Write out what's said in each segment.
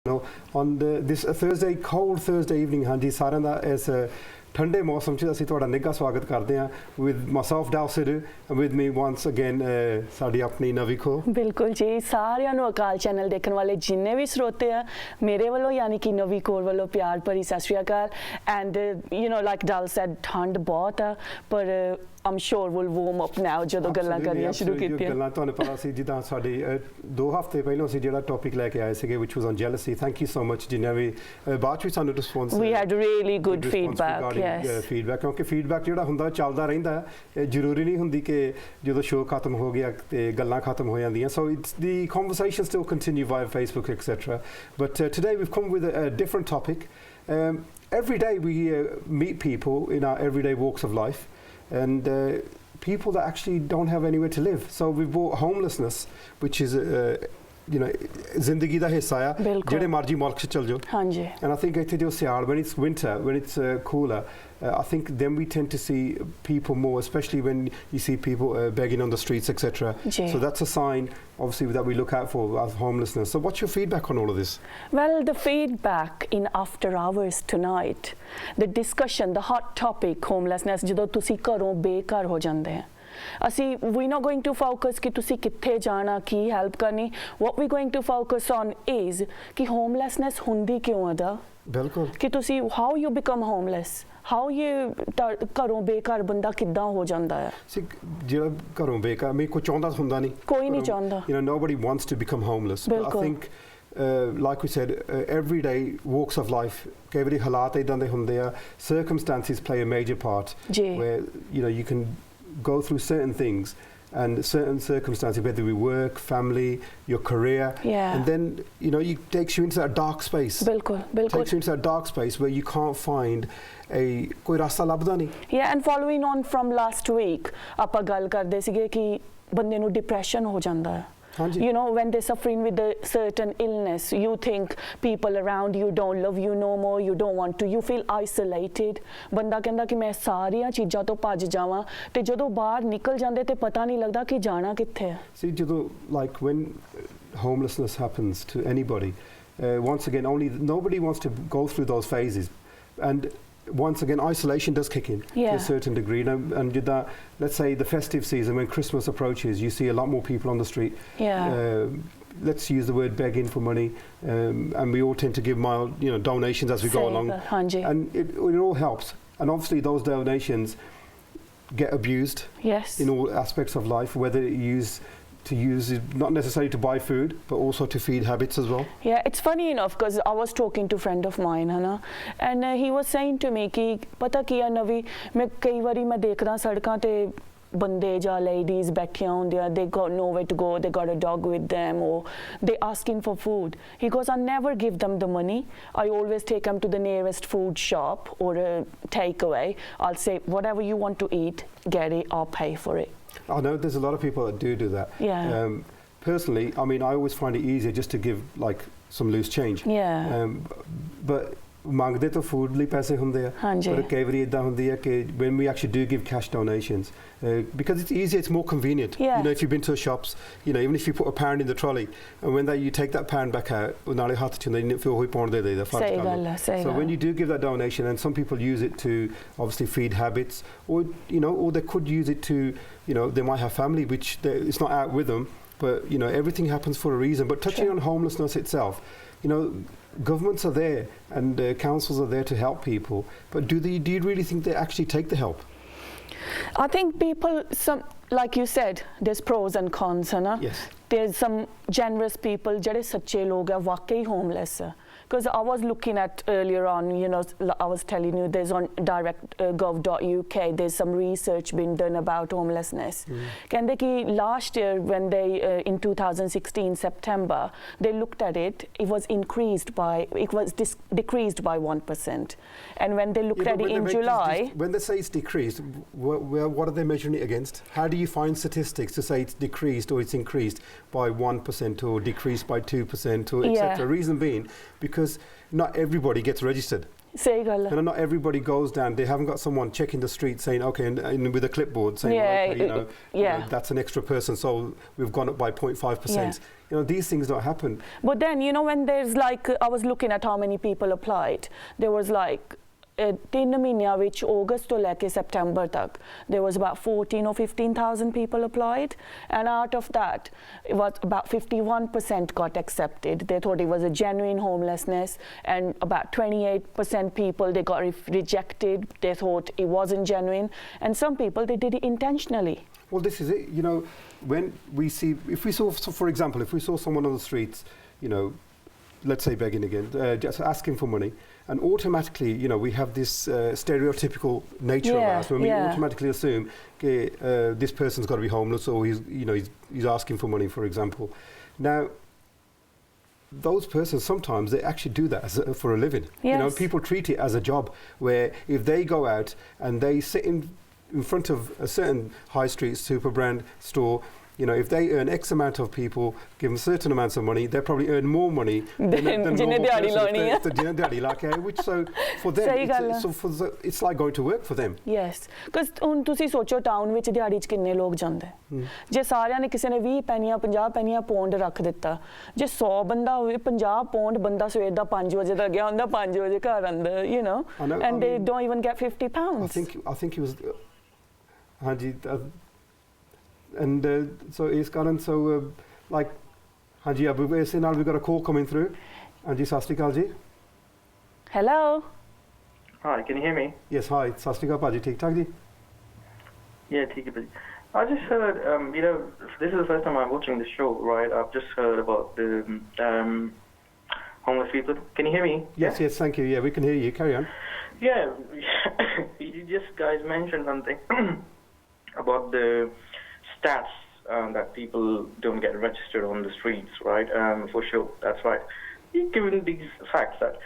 On this Thursday, cold Thursday evening, ਹਾਂਜੀ ਸਾਰਿਆਂ ਦਾ ਇਸ ਠੰਡੇ ਮੌਸਮ 'ਚ ਅਸੀਂ ਤੁਹਾਡਾ ਨਿੱਘਾ ਸਵਾਗਤ ਕਰਦੇ ਹਾਂ with myself Dalsid and with me once again ਸਾਡੀ ਆਪਣੀ ਨਵੀ ਖੋ। ਬਿਲਕੁਲ ਜੀ, ਸਾਰਿਆਂ ਨੂੰ ਅਕਾਲ ਚੈਨਲ ਦੇਖਣ ਵਾਲੇ ਜਿੰਨੇ ਵੀ ਸਰੋਤੇ ਆ ਮੇਰੇ ਵੱਲੋਂ ਯਾਨੀ ਕਿ ਨਵੀ ਕੋਲ ਵੱਲੋਂ ਪਿਆਰ ਭਰੀ ਸਤਿ ਸ਼੍ਰੀ ਅਕਾਲ। And you know like dull sad ਠੰਡ ਬਹੁਤ ਆ ਪਰ I'm sure we'll warm up now ਜਦੋਂ ਗੱਲਾਂ ਕਰਨੀਆਂ ਸ਼ੁਰੂ ਕੀਤੀਆਂ। ਗੱਲਾਂ ਤੁਹਾਨੂੰ ਪਤਾ ਸੀ ਜਿੱਦਾਂ ਸਾਡੇ 2 ਹਫ਼ਤੇ ਪਹਿਲਾਂ ਅਸੀਂ ਜਿਹੜਾ ਟੌਪਿਕ ਲੈ ਕੇ ਆਏ ਸੀਗੇ which was on jealousy. Thank you so much ਜਿੰਨਾ ਵੀ ਬਾਅਦ ਵਿੱਚ ਸਾਨੂੰ response we had really good feedback feedback ਕਿਉਂਕਿ ਫੀਡਬੈਕ ਜਿਹੜਾ ਹੁੰਦਾ ਚੱਲਦਾ ਰਹਿੰਦਾ ਹੈ ਜ਼ਰੂਰੀ ਨਹੀਂ ਹੁੰਦੀ ਕਿ ਜਦੋਂ ਸ਼ੋਅ ਖਤਮ ਹੋ ਗਿਆ ਤੇ ਗੱਲਾਂ ਖਤਮ ਹੋ ਜਾਂਦੀਆਂ so it's the conversation still continue via Facebook etc. But today we've come with a different topic. Every day we meet people in our everyday walks of life and people that actually don't have anywhere to live. So we've brought homelessness, which is you know zindagi da hissa hai jehde marji mulk ch chal jo hanji. And I think ithe jo sial when it's winter, when it's cooler, I think then we tend to see people more, especially when you see people begging on the streets etc. So that's a sign obviously that we look out for as homelessness. So what's your feedback on all of this? Well, the feedback in after hours tonight, the discussion, the hot topic homelessness ਜਦੋਂ ਤੁਸੀਂ ਘਰੋਂ ਬੇਘਰ ਹੋ ਜਾਂਦੇ ਆ ਅਸੀਂ we not going to focus ਕਿ ਤੁਸੀਂ ਕਿੱਥੇ ਜਾਣਾ ਕੀ ਹੈਲਪ ਕਰਨੀ what we going to focus on is ਕਿ homelessness ਹੁੰਦੀ ਕਿਉਂ ਆ ਦਾ ਬਿਲਕੁਲ ਕਿ ਤੁਸੀਂ how you become homeless how you ਘਰੋਂ ਬੇਘਰ ਬੰਦਾ ਕਿੱਦਾਂ ਹੋ ਜਾਂਦਾ ਹੈ ਜਿਹੜਾ ਘਰੋਂ ਬੇਘਰ ਮੈਂ ਕੋਈ ਚਾਹੁੰਦਾ ਹੁੰਦਾ ਨਹੀਂ ਕੋਈ ਨਹੀਂ ਚਾਹੁੰਦਾ you know nobody wants to become homeless but I think like we said everyday walks of life ਕਈ ਵਾਰੀ ਹਾਲਾਤ ਇਦਾਂ ਦੇ ਹੁੰਦੇ ਆ circumstances play a major part where you know you can go through certain things and certain circumstances, whether we work, family, your career, and then you know it takes you into that dark space. Bilkul. Takes you into that dark space where you can't find a koi rasta labda nahi. Yeah, and following on from last week, ਆਪਾਂ ਗੱਲ ਕਰਦੇ ਸੀਗੇ ਕਿ ਬੰਦੇ ਨੂੰ depression ਹੋ ਜਾਂਦਾ ਹੈ. You know, when they're suffering with a certain illness, you think people around you don't love you no more, you don't want to, you feel isolated. ਬੰਦਾ ਕਹਿੰਦਾ ਕਿ ਮੈਂ ਸਾਰੀਆਂ ਚੀਜ਼ਾਂ ਤੋਂ ਭੱਜ ਜਾਵਾਂ ਤੇ ਜਦੋਂ ਬਾਹਰ ਨਿਕਲ ਜਾਂਦੇ ਤੇ ਪਤਾ ਨਹੀਂ ਲੱਗਦਾ ਕਿ ਜਾਣਾ ਕਿੱਥੇ ਹੈ. See, ਜਦੋਂ like when homelessness happens to anybody, once again, nobody wants to go through those phases, and once again isolation does kick in to a certain degree and let's say the festive season when Christmas approaches you see a lot more people on the street let's use the word begging for money and we all tend to give mild donations as we go along and it all helps and obviously those donations get abused in all aspects of life whether you use it not necessarily to buy food but also to feed habits as well. Yeah, it's funny enough because I was talking to a friend of mine and he was saying to me कि पता किया नवी मैं कई बारी मैं देख रहा सड़कों ते ਬੰਦੇ ਜਾਂ ladies ਬੈਠੀਆਂ ਹੁੰਦੀਆਂ they got nowhere to go, they got a dog with them or they asking for food. He goes, I never give them the money, I always take them to the nearest food shop or a takeaway. I'll say whatever you want to eat, get it, I'll pay for it. I know there's a lot of people that do that. Personally, I mean, I always find it easier just to give like some loose change. But ਮੰਗਦੇ ਤਾਂ food ਲਈ ਪੈਸੇ ਹੁੰਦੇ ਆ ਪਰ ਕਈ ਵਾਰੀ ਇਦਾਂ ਹੁੰਦੀ ਹੈ ਕਿ when we actually do give cash donations because it's easier, it's more convenient. You know, if you've been to shops, you know, even if you put £1 in the trolley and when you take that £1 back out ਨਾਲੇ ਹੱਥ ਚ ਨਹੀਂ ਫਿਰ ਉਹੀ ਪਾਉਣ ਦੇ ਦੇਈਦਾ ਸਹੀ ਗੱਲ ਹੈ so when you do give that donation and some people use it to obviously feed habits or you know or they could use it to you know they might have family which it's not out with them but you know everything happens for a reason. But touching on homelessness itself, you know, governments are there and councils are there to help people, but do you really think they actually take the help? I think people, some like you said, there's pros and cons, है ना? There's some generous people ਜਿਹੜੇ ਸੱਚੇ ਲੋਕ ਆ ਵਾਕਈ homeless ਆ. Because I was looking at earlier on, you know, I was telling you there's on direct.gov.uk there's some research being done about homelessness. ਕਹਿੰਦੇ ਕਿ last year when they in 2016 September they looked at it, it was decreased by 1%, and when they looked at it in July, when they say it's decreased, what are they measuring it against? How do you find statistics to say it's decreased or it's increased by 1% or decreased by 2% or etc. Reason being because not everybody gets registered. सही गल है. Not everybody goes down. They haven't got someone checking the street saying, okay, and with a clipboard saying, Yeah, okay, you know, that's an extra person, so we've gone up by 0.5%. You know, these things don't happen. But then, you know, when there's like, I was looking at how many people applied. There was like 3 ਮਹੀਨਿਆਂ ਵਿੱਚ August to like September tak, there was about 14 or 15,000 people applied, and out of that it was about 51% got accepted. They thought it was a genuine homelessness, and about 28% people they got rejected. They thought it wasn't genuine, and some people they did it intentionally. Well, this is it. You know, when we see, if we saw, so for example, if we saw someone on the streets, you know, let's say begging again, just asking for money, and automatically, you know, we have this stereotypical nature of us when we automatically assume this person's got to be homeless, or he's, you know, he's asking for money, for example. Now, those persons sometimes they actually do that for a living. You know, people treat it as a job, where if they go out and they sit in front of a certain high street super brand store, you know, if they earn X amount of people, give them certain amounts of money, they probably earn more money than normal person. Which so for them, it's like going to work for them. Yes, because ਹੁਣ ਤੁਸੀਂ ਸੋਚੋ town ਵਿੱਚ ਦਿਹਾੜੀ 'ਚ ਕਿੰਨੇ ਲੋਕ ਜਾਂਦੇ. ਜੇ ਸਾਰਿਆਂ ਨੇ ਕਿਸੇ ਨੇ 20 ਪੈਨੀਆਂ 50 ਪੈਨੀਆਂ ਪੌਂਡ ਰੱਖ ਦਿੱਤਾ, ਜੇ 100 ਬੰਦਾ ਹੋਵੇ 50 ਪੌਂਡ ਬੰਦਾ ਸਵੇਰ ਦਾ 5 ਵਜੇ ਦਾ ਗਿਆ ਹੁੰਦਾ 5 ਵਜੇ ਘਰ ਆਉਂਦਾ, you know, and they don't even get 50 pounds. I think it was ਹਾਂਜੀ and so is Karan, so like ਹਾਂਜੀ ਅਬ ਇਸੇ ਨਾਲ we got a call coming through. ਹਾਂਜੀ ਸਤਿ ਸ਼੍ਰੀ ਅਕਾਲ ਜੀ. Hello. Hi, can you hear me? Yes, hi. ਸਤਿ ਸ਼੍ਰੀ ਅਕਾਲ ਭਾਜੀ, ਠੀਕ ਠਾਕ ਜੀ? Yeah, ਠੀਕ ਹੈ ਭਾਜੀ. I just heard, you know, this is the first time I'm watching the show, right? I've just heard about the homeless people. Can you hear me? Yes, yes, thank you. Yeah, we can hear you. Carry on. Yeah, you just guys mentioned something about the stats that people don't get registered on the streets, right? For sure, that's right. Given these facts that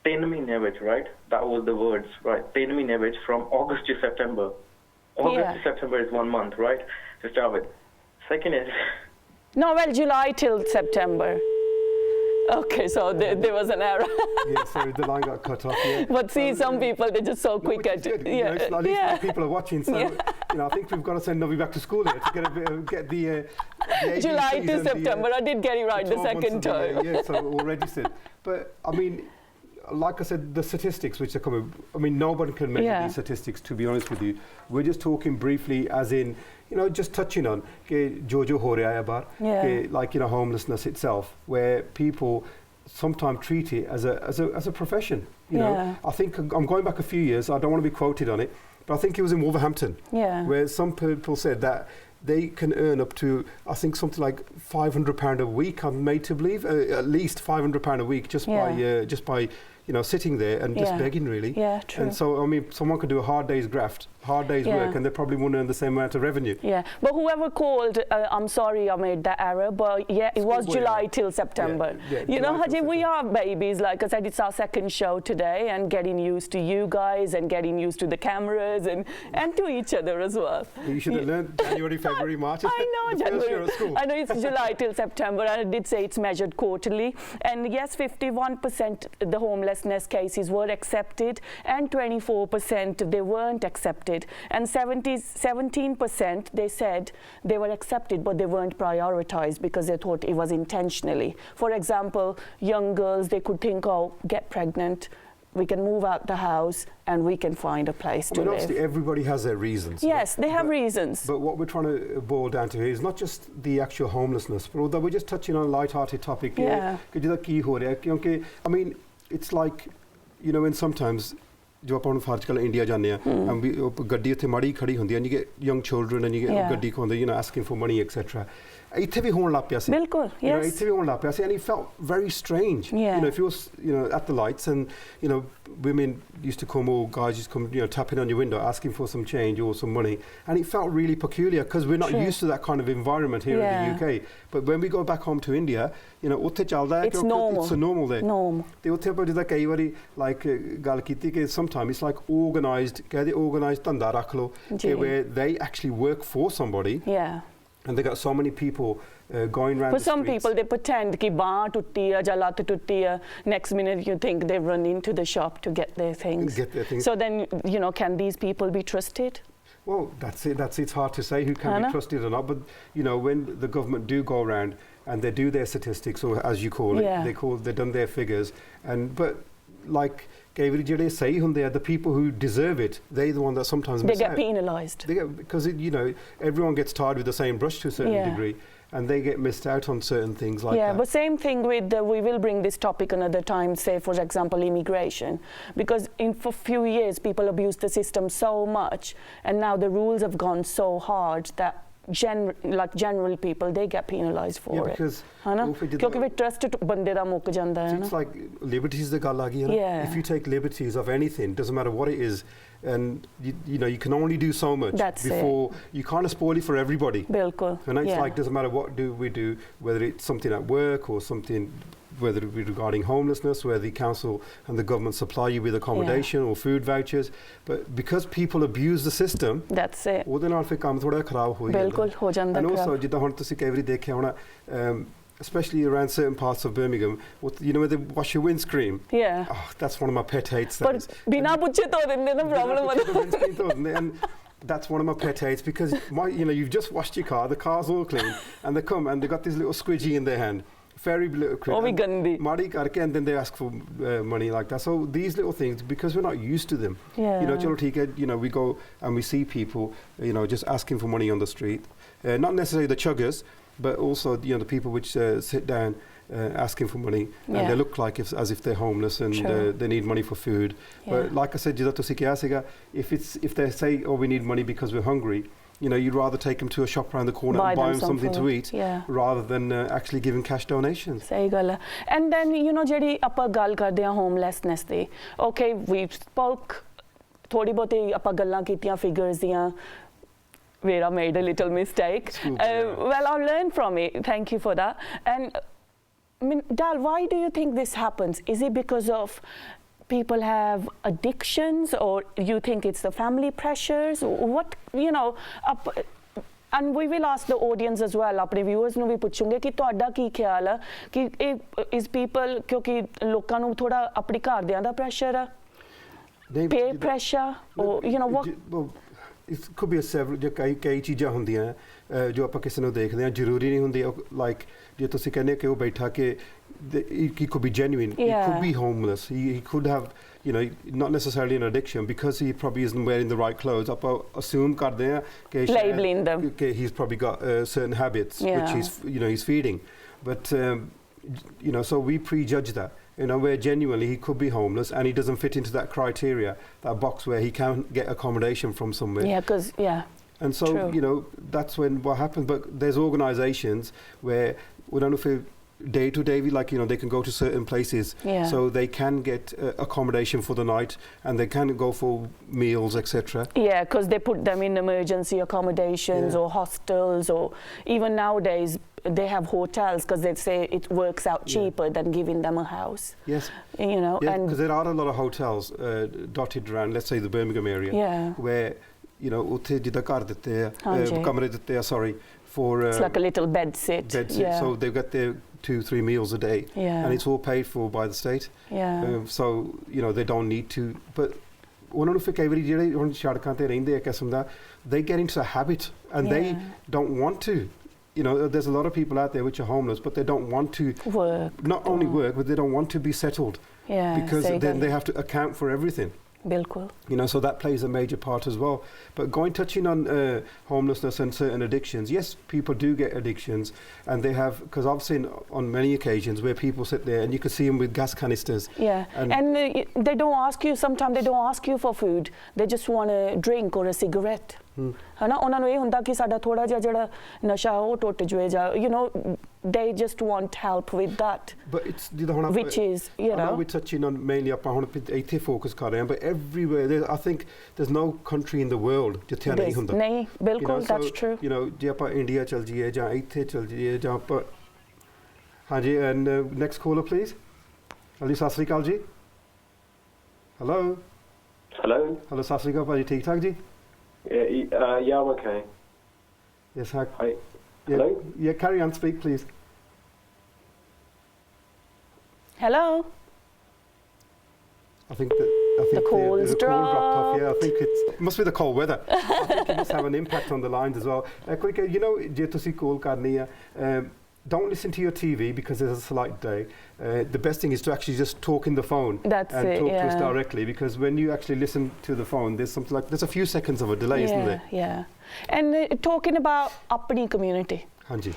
10 ਮਹੀਨੇ ਵਿੱਚ, right? That was the words, right? 10 ਮਹੀਨੇ ਵਿੱਚ from August to September. August to September is 1 month, right? To start with. Second is... No, well, July till September. Okay, so there was an error. Yeah, sorry, the line got cut off. Yeah. But see, some people, they're just so quick at it. Yeah, you know, at least people are watching, so you know, I think we've got to send Novi back to school here to get the July to September. I did get it right the second time. Yeah, so already said. But I mean, like I said, the statistics which are coming, I mean, no one can measure these statistics, to be honest with you. We're just talking briefly, as in, you know, just touching on Jojo ho raha hai bahar, like, you know, homelessness itself, where people sometimes treat it as a profession. You know, I think I'm going back a few years. I don't want to be quoted on it, but I think it was in Wolverhampton, where some people said that they can earn up to, I think, something like £500 a week. I'm made to believe at least £500 a week just by you know, sitting there and just begging, really. Yeah, true. And so, I mean, someone could do a hard day's graft, hard day's work, and they probably wouldn't earn the same amount of revenue. Yeah, but whoever called, I'm sorry I made that error, but it was July till September. You know, Haji, we are babies. Like I said, it's our second show today, and getting used to you guys and getting used to the cameras and to each other as well. You should have learned January, February, March. I know, January. I know it's July till September, and I did say it's measured quarterly. And yes, 51% the homelessness cases were accepted, and 24% they weren't accepted, and 17% they said they were accepted but they weren't prioritized because they thought it was intentionally. For example, young girls, they could think, oh, get pregnant, we can move out the house and we can find a place to live. Obviously, everybody has their reasons. Yes, they have reasons. But what we're trying to boil down to here is not just the actual homelessness, but although we're just touching on a light-hearted topic. I mean, it's like, you know, when sometimes जो अपन फर्ज कल India जाने and we गड्डी उत्थे माड़ी खड़ी होंदी and you get young children and you get गड्डी को you know, asking for money, etc. ਇੱਥੇ ਵੀ ਹੋਣ ਲੱਗ ਪਿਆ ਸੀ. ਬਿਲਕੁਲ, yes. ਇੱਥੇ ਵੀ ਹੋਣ ਲੱਗ ਪਿਆ ਸੀ, and it felt very strange. You know, if you was, you know, at the lights and, you know, women used to come, or guys used to come, you know, tapping on your window asking for some change or some money, and it felt really peculiar because we're not used to that kind of environment here in the UK. But when we go back home to India, you know, ਉੱਥੇ ਚੱਲਦਾ ਹੈ, it's normal. It's normal there. Normal. ਤੇ ਉੱਥੇ ਆਪਾਂ ਜਿੱਦਾਂ ਕਈ ਵਾਰੀ like ਗੱਲ ਕੀਤੀ ਕਿ sometimes it's like organised, ਕਹਿੰਦੇ organised ਧੰਦਾ ਰੱਖ ਲਓ, where they actually work for somebody. Yeah. And they got so many people going around For the some streets. people, they pretend कि बांह टुट्टी है या लत टुट्टी है. Next minute, you think they've run into the shop to get their things. So then, can these people be trusted? Well, that's it. It's hard to say who can be trusted or not. But when the government do go around and they do their statistics, or as you call it, they've done their figures, but like. The people who deserve it, they're the one that sometimes they get penalised. Because everyone gets tarred with the same brush to a certain degree, and they get missed out on certain things like that. Yeah, but same thing with we will bring this topic another time. Say, for example, immigration, because for few years people abused the system so much, and now the rules have gone so hard that. General people, they get penalised for it. Because trust bande da muk janda hai. It's like liberties the gall aa gayi na. If you take liberties of anything, doesn't matter what it is, and you can only do so much before you can't spoil it for everybody. Bilkul. And it's like doesn't matter what we do, whether it's something at work or something. Whether it be regarding homelessness, where the council and the government supply you with accommodation or food vouchers, but because people abuse the system, that's it. ਉਹਦੇ ਨਾਲ ਫਿਰ ਕੰਮ ਥੋੜਾ ਖਰਾਬ ਹੋ ਜਾਂਦਾ. ਬਿਲਕੁਲ ਹੋ ਜਾਂਦਾ. And also ਜਿੱਦਾਂ ਹੁਣ ਤੁਸੀਂ ਕਈ ਵਾਰੀ ਦੇਖਿਆ ਹੋਣਾ, especially around certain parts of Birmingham, where they wash your windscreen. Yeah. Oh, that's one of my pet hates. But ਬਿਨਾ ਪੁੱਛੇ ਧੋ ਦਿੰਦੇ ਨਾ problem. And that's one of my pet hates because you've just washed your car, the car's all clean, and they come and they got this little squidgy in their hand. Very little quick. Oh, we gandhi. And then they ask for money like that. So these little things, because we're not used to them. We go and we see people, just asking for money on the street. Not necessarily the chuggers, but also the people which sit down asking for money, and they look like as if they're homeless and they need money for food. But like I said, if they say, oh, we need money because we're hungry, you'd rather take them to a shop around the corner and buy them something to eat rather than actually giving cash donations. Sahi gall hai. And then, jehdi appa gall karde ha homelessness di. Okay, we spoke, thodi bahti appa gallan kitiyan figures diyan. Where I made a little mistake. Well, I'll learn from it. Thank you for that. And, Dal, why do you think this happens? Is it because of people have addictions, or you think it's the family pressures? What, and we will ask the audience as well, apne viewers nu vi puchunge ki ਤੁਹਾਡਾ ਕੀ ਖਿਆਲ ਹੈ ਕਿ is people ਕਿਉਂਕਿ ਲੋਕਾਂ ਨੂੰ ਥੋੜਾ ਆਪਣੀ ਘਰਦਿਆਂ ਦਾ pressure ਹੈ, peer pressure, or what? It could be a several ਕਈ ਚੀਜ਼ਾਂ ਹੁੰਦੀਆਂ ਜੋ ਆਪਾਂ ਕਿਸੇ ਨੂੰ ਦੇਖਦੇ ਹਾਂ, ਜ਼ਰੂਰੀ ਨਹੀਂ ਹੁੰਦੀ. Like ਜੇ ਤੁਸੀਂ ਕਹਿੰਦੇ ਕਿ ਉਹ ਬੈਠਾ ਕਿ he could be genuine, he could be homeless, he could have not necessarily an addiction because he probably isn't wearing the right clothes. ਆਪਾਂ assume ਕਰਦੇ ਹਾਂ ਕਿ labeling them, he's probably got certain habits which he's feeding, but so we prejudge that. Where genuinely he could be homeless and he doesn't fit into that criteria, that box where he can get accommodation from somewhere. And so that's when what happens. But there's organizations where we don't know if day to day, they can go to certain places, so they can get accommodation for the night and they can go for meals, etc. Yeah, because they put them in emergency accommodations or hostels, or even nowadays they have hotels because they say it works out cheaper than giving them a house. Yes. Because there are a lot of hotels dotted around, let's say the Birmingham area, where ਉੱਥੇ ਜਿੱਦਾਂ ਘਰ ਦਿੱਤੇ ਆ, ਕਮਰੇ ਦਿੱਤੇ ਆ, for it's like a little bed sit. So they've got their 2-3 meals a day, and it's all paid for by the state. So they don't need to. But ਉਹਨਾਂ ਨੂੰ ਫਿਰ ਕਈ ਵਾਰੀ ਜਿਹੜੇ ਹੁਣ ਸੜਕਾਂ ਤੇ ਰਹਿੰਦੇ ਆ ਕਿਸਮ ਦਾ, they get into a habit and they don't want to. There's a lot of people out there which are homeless, but they don't want to work. Not only work, but they don't want to be settled. Because then they have to account for everything. Bilkul. So that plays a major part as well. But touching on homelessness and certain addictions, yes, people do get addictions, and they have, because I've seen on many occasions where people sit there and you can see them with gas canisters. And they don't ask you, sometimes they don't ask you for food, they just want a drink or a cigarette. ਹਨਾ ਉਹਨਾਂ ਨੂੰ ਇਹ ਹੁੰਦਾ ਕਿ ਸਾਡਾ ਥੋੜਾ ਜਿਹਾ ਜਿਹੜਾ ਨਸ਼ਾ ਉਹ ਟੁੱਟ ਜਵੇ ਜਾਂ they just want help with that. But it's which is I know we're touching on mainly ਆਪਾਂ ਹੁਣ ਇੱਥੇ focus ਕਰ ਰਹੇ ਹਾਂ, but everywhere I think there's no country in the world ਜਿੱਥੇ ਨਹੀਂ ਹੁੰਦਾ. ਨਹੀਂ ਬਿਲਕੁਲ, that's true. ਜੇ ਆਪਾਂ ਇੰਡੀਆ ਚਲ ਜਾਈਏ ਜਾਂ ਇੱਥੇ ਚਲ ਜਾਈਏ ਜਾਂ ਆਪਾਂ ਹਾਂਜੀ. And next caller please. ਹਾਂਜੀ, ਸਤਿ ਸ੍ਰੀ ਅਕਾਲ ਜੀ. hello ਸਤਿ ਸ੍ਰੀ ਅਕਾਲ ਭਾਜੀ, ਠੀਕ ਠਾਕ ਜੀ? Yeah, I'm okay. Yes, Hello? Yeah, carry on, speak, please. Hello? I think the call's call dropped off. Yeah, I dropped. think it must be the cold weather. I think it must have an impact on the lines as well. Quick, you know, ਜੇ ਤੁਸੀਂ call ਕਰਨੀ ਆ, don't listen to your TV because there's a slight delay. The best thing is to actually just talk in the phone That's and it, talk to us yeah. directly, because when you actually listen to the phone, there's a few seconds of a delay, isn't there? Yeah. And talking about ਆਪਣੀ community. ਹਾਂਜੀ.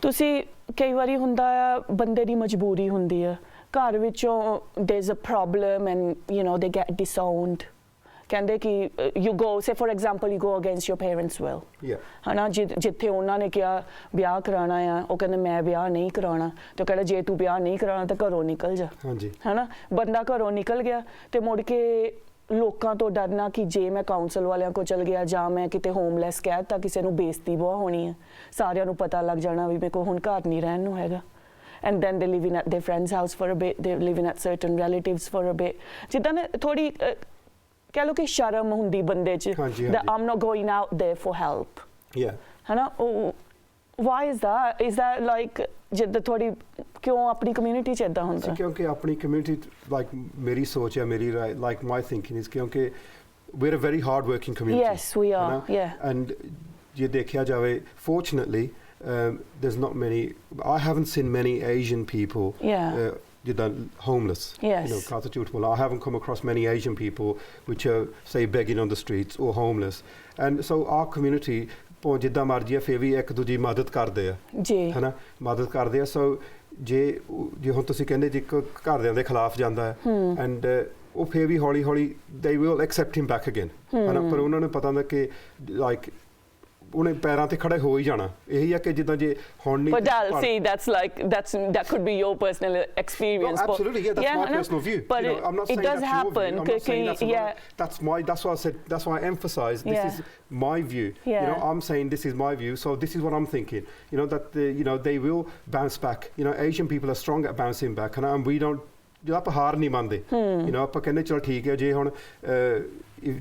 ਤੁਸੀਂ ਕਈ ਵਾਰੀ ਹੁੰਦਾ ਆ ਬੰਦੇ ਦੀ ਮਜਬੂਰੀ ਹੁੰਦੀ ਆ ਘਰ ਵਿੱਚੋਂ there's a problem and you know they get disowned ਕਹਿੰਦੇ ਕਿ you go say for example you go against your parents' will Yeah. ਹਨਾ ਜਿੱਥੇ ਉਹਨਾਂ ਨੇ ਕਿਹਾ ਵਿਆਹ ਕਰਾਉਣਾ ਆ ਉਹ ਕਹਿੰਦੇ ਮੈਂ ਵਿਆਹ ਨਹੀਂ ਕਰਾਉਣਾ ਤੇ ਉਹ ਕਹਿੰਦਾ ਜੇ ਤੂੰ ਵਿਆਹ ਨਹੀਂ ਕਰਾਉਣਾ ਤਾਂ ਘਰੋਂ ਨਿਕਲ ਜਾ ਹਾਂਜੀ. ਹਨਾ ਬੰਦਾ ਘਰੋਂ ਨਿਕਲ ਗਿਆ ਤੇ ਮੁੜ ਕੇ ਲੋਕਾਂ ਤੋਂ ਡਰਨਾ ਕਿ ਜੇ ਮੈਂ ਕਾਉਂਸਲ ਵਾਲਿਆਂ ਕੋਲ ਚਲ ਗਿਆ ਜਾਂ ਮੈਂ ਕਿਤੇ ਹੋਮਲੈਸ ਕਹਿ ਦਿੱਤਾ ਕਿਸੇ ਨੂੰ ਬੇਇੱਜ਼ਤੀ ਬਹੁਤ ਹੋਣੀ ਹੈ ਸਾਰਿਆਂ ਨੂੰ ਪਤਾ ਲੱਗ ਜਾਣਾ ਵੀ ਮੇਰੇ ਕੋਲ ਹੁਣ ਘਰ ਨਹੀਂ ਰਹਿਣ ਨੂੰ ਹੈਗਾ and then they live in at their friend's house for a bit they live in at certain relatives for a bit ਜਿੱਦਾਂ ਨਾ ਥੋੜੀ ਕਹਿ ਲਓ ਕਿ ਸ਼ਰਮ ਹੁੰਦੀ ਬੰਦੇ 'ਚ that I'm not going out there for help Yeah. ਹਨਾ why is that like ਜਿੱਦਾਂ ਥੋੜੀ ਕਿਉਂ ਆਪਣੀ ਕਮਿਊਨਿਟੀ 'ਚ ਏਦਾਂ ਹੁੰਦਾ ਕਿਉਂਕਿ ਆਪਣੀ ਕਮਿਊਨਿਟੀ ਲਾਈਕ ਮੇਰੀ ਸੋਚ ਹੈ ਮੇਰੀ ਲਾਈਕ ਮਾਈ ਥਿੰਕਿੰਗ ਇਜ਼ ਕਿਉਂਕਿ we're a very hard working community. Yes we are yeah and ਜੇ ਦੇਖਿਆ ਜਾਵੇ fortunately there's not many I haven't seen many Asian people homeless. Yes. I haven't come across many Asian people which are say begging on the streets or homeless and so our community ਜਿੱਦਾਂ ਮਰਜ਼ੀ ਆ ਫਿਰ ਵੀ ਇੱਕ ਦੂਜੀ ਮਦਦ ਕਰਦੇ ਆ ਜੀ ਹਨਾ ਮਦਦ ਕਰਦੇ ਆ ਸੋ ਜੇ ਹੁਣ ਤੁਸੀਂ ਕਹਿੰਦੇ ਜੇ ਘਰਦਿਆਂ ਦੇ ਖਿਲਾਫ ਜਾਂਦਾ ਹੈ ਐਂਡ ਉਹ ਫਿਰ ਵੀ ਹੌਲੀ ਹੌਲੀ they will accept him back again ਹਨਾ ਪਰ ਉਹਨਾਂ ਨੂੰ ਪਤਾ ਹੁੰਦਾ ਕਿ ਲਾਈਕ ਉਹਨੇ ਪੈਰਾਂ ਤੇ ਖੜੇ ਹੋ ਹੀ ਜਾਣਾ ਇਹੀ ਆ ਕਿ ਜਿੱਦਾਂ ਜੇ ਹੁਣ ਨਹੀਂ but I'll see that could be your personal experience no, absolutely yeah that's my personal view but I'm not saying it does happen that's why I said that's why I emphasize this is my view you know I'm saying this is my view so this is what I'm thinking you know that they will bounce back you know Asian people are strong at bouncing back and we don't ਆਪਾਂ ਹਾਰ ਨਹੀਂ ਮੰਨਦੇ you know ਆਪਾਂ ਕਹਿੰਦੇ ਚਲ ਠੀਕ ਹੈ ਜੇ ਹੁਣ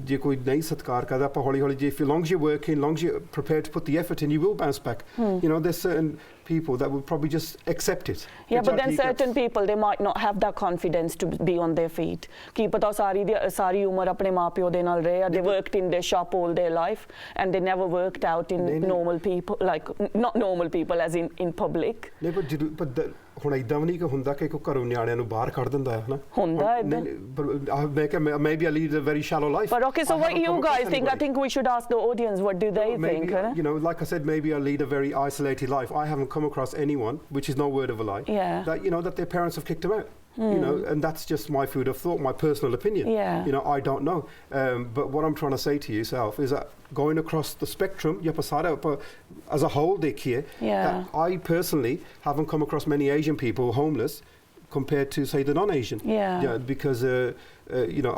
ਜੇ ਕੋਈ ਨਹੀਂ ਸਤਿਕਾਰ ਕਰਦਾ ਆਪਾਂ ਹੌਲੀ ਹੌਲੀ ਜੇ long as you're working long as you're prepared to put the effort in you will bounce back you know there's certain people that will probably just accept it but then certain people they might not have that confidence to be on their feet ਕੀ ਪਤਾ ਸਾਰੀ ਉਮਰ ਆਪਣੇ ਮਾਪਿਓ ਦੇ ਨਾਲ ਰਹੇ they worked in their shop all their life and they never worked out in normal people like not normal people as in public but ਹੁਣ ਇਦਾਂ ਵੀ ਨਹੀਂ ਕਿ ਹੁੰਦਾ ਕਿ ਕੋਈ ਘਰੋਂ ਨਿਆਣਿਆਂ ਨੂੰ ਬਾਹਰ ਕੱਢ ਦਿੰਦਾ ਹੈ ਹਨਾ ਹੁੰਦਾ ਇਦਾਂ ਮੈਂ ਕਿ maybe I lead a very shallow life but okay so what you guys think I think we should ask the audience what do they think you know like I said maybe I lead a very isolated life I haven't come across anyone which is no word of a lie that you know that their parents have kicked them out you know and that's just my food of thought my personal opinion you know I don't know but what I'm trying to say to yourself is that going across the spectrum as a whole dekhiye that I personally haven't come across many Asian people homeless compared to say the non-Asian because you know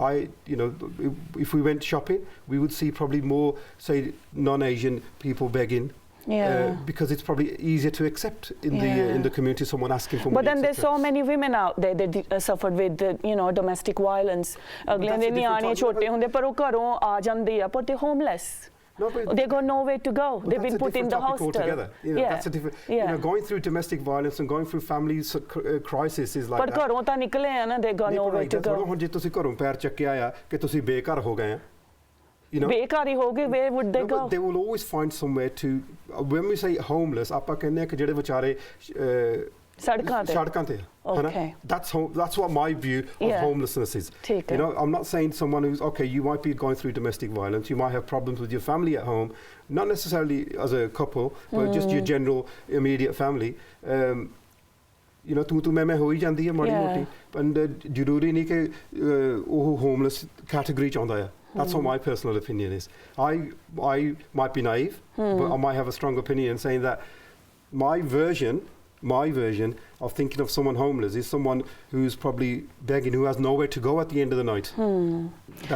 if we went shopping we would see probably more say non-Asian people begging because it's probably easier to accept in the community someone asking for money. But then there's so many women out there that suffered with you know domestic violence. ਅਗਲੇ ਦੇ ਨਿਆਣੇ ਛੋਟੇ ਹੁੰਦੇ ਪਰ ਉਹ ਘਰੋਂ ਆ ਜਾਂਦੇ ਆ but they're homeless. No, they got nowhere to go. They've been put in the hostel. You know, that's a different. You know, going through domestic violence and going through family crisis is like that. ਪਰ ਘਰੋਂ ਤਾਂ ਨਿਕਲੇ ਆ ਨਾ they got nowhere to go. ਹੁਣ ਜੇ ਤੁਸੀਂ ਘਰੋਂ ਪੈਰ ਚੱਕਿਆ ਆ ਕਿ ਤੁਸੀਂ ਬੇਘਰ ਹੋ ਗਏ ਆ you know ਬੇਘਰ ਹੋ ਗਏ where would they go they will always find somewhere to when we say homeless ਆਪਾਂ ਕਹਿੰਦੇ ਆ ਕਿ ਜਿਹੜੇ ਵਿਚਾਰੇ ਸੜਕਾਂ ਤੇ okay that's what my view of homelessness is you know I'm not saying someone who's okay you might be going through domestic violence you might have problems with your family at home not necessarily as a couple but just your general immediate family you know ਤੂੰ ਮੈਂ ਹੋ ਹੀ ਜਾਂਦੀ ਹੈ ਮਾੜੀ ਮੋਟੀ and ਜ਼ਰੂਰੀ ਨਹੀਂ ਕਿ ਉਹ homeless category ਚ ਆਉਂਦਾ ਆ That's what my personal opinion is. I might be naive, but I might have a strong opinion saying that my version of thinking of someone homeless is someone who's probably begging, who has nowhere to go at the end of the night.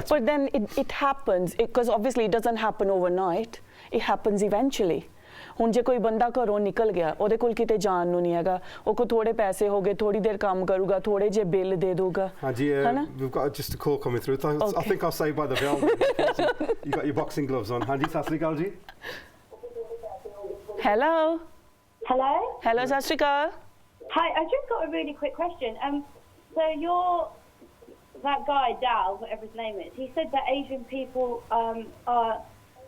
But then it happens, because obviously it doesn't happen overnight. It happens eventually. ਹੁਣ ਜੇ ਕੋਈ ਬੰਦਾ ਘਰੋਂ ਨਿਕਲ ਗਿਆ ਉਹਦੇ ਕੋਲ ਕਿਤੇ ਜਾਣ ਨੂੰ ਨਹੀਂ ਹੈਗਾ ਉਹ ਕੋ ਥੋੜੇ ਪੈਸੇ ਹੋ ਗਏ ਥੋੜੀ ਦੇਰ ਕੰਮ ਕਰੂਗਾ ਥੋੜੇ ਜੇ ਬਿੱਲ ਦੇ ਦਊਗਾ ਹਾਂਜੀ we've got just a call coming through I think I'll save by the bell you got your boxing gloves on ਹਾਂਜੀ ਸਤਿ ਸ੍ਰੀ ਅਕਾਲ ਜੀ Hello. Hello? Hello, Sat Shri Akal. Hi, I just got a really quick question. So that guy, Dal, whatever his name is, he said that Asian people are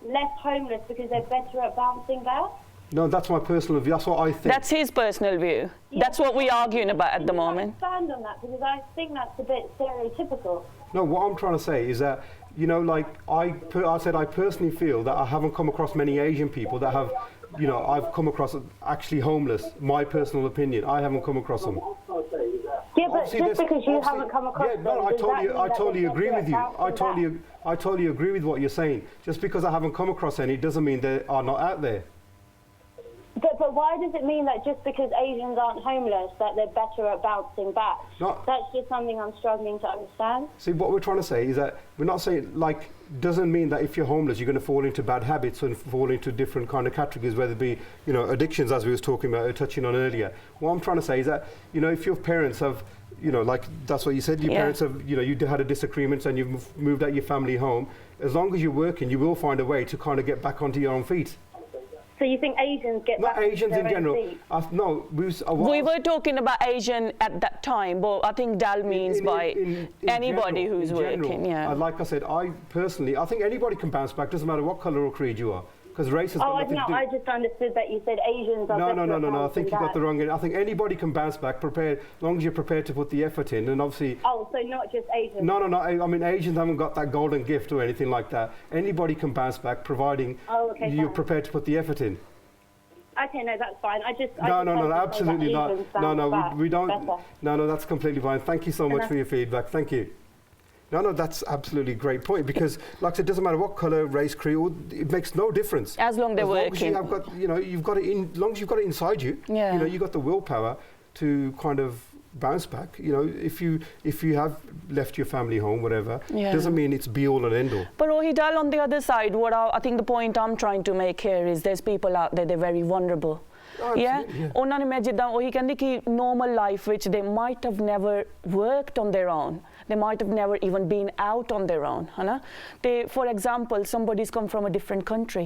less homeless because they're better at bouncing back. No, that's my personal view. That's what I think. That's his personal view. Yeah. That's what we're arguing about at the Can you moment. expand on that, because I think that's a bit stereotypical. No, what I'm trying to say is that, you know, like I said, I personally feel that I haven't come across many Asian people that have, you know, I've come across actually homeless. My personal opinion, I haven't come across them. Yeah, but Obviously, just because you haven't come across yeah, them, no, does that mean I that totally they're agree better with you. at bouncing back? I totally agree with what you're saying. Just because I haven't come across any doesn't mean they are not out there. But why does it mean that just because Asians aren't homeless that they're better at bouncing back? No. That's just something I'm struggling to understand. See, what we're trying to say is that we're not saying, like, doesn't mean that if you're homeless, you're going to fall into bad habits and fall into different kind of categories, whether it be, you know, addictions, as we was talking about, touching on earlier. What I'm trying to say is that, you know, if your parents have, you know, like, that's what you said, your parents have, you know, you had a disagreement and you've moved out your family home, as long as you're working, you will find a way to kind of get back onto your own feet. So you think Asians get Not back onto Asians their in own general. feet? No, We were talking about Asian at that time, but I think Dal means by anybody general, who's in general, working, yeah. Like I said, I think anybody can bounce back, doesn't matter what colour or creed you are, because race has got nothing to do. I just understood that you said Asians are better at No. I bouncing think you got the back. wrong. I think anybody can bounce back, as long as you're prepared to put the effort in, and obviously. Oh, so not just Asians? No. I mean, Asians haven't got that golden gift or anything like that. Anybody can bounce back, providing you're prepared to put the effort in. Okay, no, that's fine. No, absolutely not. No, we don't. Better. No, that's completely fine. Thank you so much Enough. for your feedback. Thank you. No, that's absolutely a great point, because, like I said, it doesn't matter what colour, race, creed, it makes no difference. As long as they're working. As long as you've got it inside you, Yeah. you know, you've got the willpower to kind of bounce back. You know, if you have left your family home, whatever, doesn't mean it's be all and end all. But Rohidal, on the other side, I think the point I'm trying to make here is there's people out there, they're very vulnerable. ਉਹਨਾਂ ਨੇ ਮੈਂ ਜਿੱਦਾਂ ਉਹੀ ਕਹਿੰਦੀ ਕਿ normal life which they might have never worked on their own, they might have never even been out on their own, ਹਨਾ ਤੇ for example somebody's come from a different country,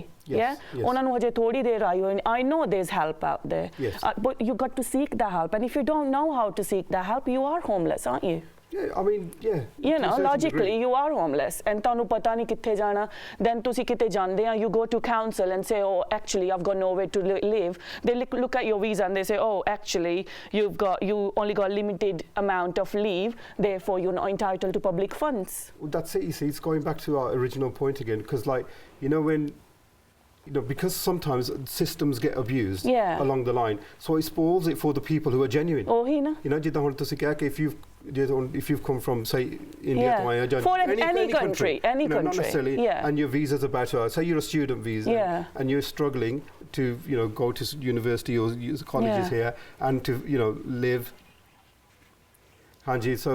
ਉਹਨਾਂ ਨੂੰ ਹਜੇ ਥੋੜੀ ਦੇਰ ਆਈ ਹੋਈ, I know there's help out there, but you got to seek the help, and if you don't know how to seek the help, you are homeless, aren't you? Yeah, I mean, yeah. You know, logically, you are homeless, and ਤੁਹਾਨੂੰ ਪਤਾ ਨਹੀਂ ਕਿੱਥੇ ਜਾਣਾ. Then ਤੁਸੀਂ ਕਿਤੇ ਜਾਂਦੇ ਆ, you go to council and say, oh, actually, I've got nowhere to live. They look at your visa and they say, oh, actually, you only got limited amount of leave, therefore you're not entitled to public funds. Well, that's it. You see, it's going back to our original point again, because, like, you know, when. You know, because sometimes systems get abused along the line, so it spoils it for the people who are genuine. You know, ਜਿੱਦਾਂ ਹੁਣ ਤੁਸੀਂ ਕਿਹਾ ਕਿ if you've come from, say, India, for any country, not necessarily, and your visa's about to, say you're a student visa, and you're struggling to, you know, go to university or colleges here, and to, you know, live. Hanji, so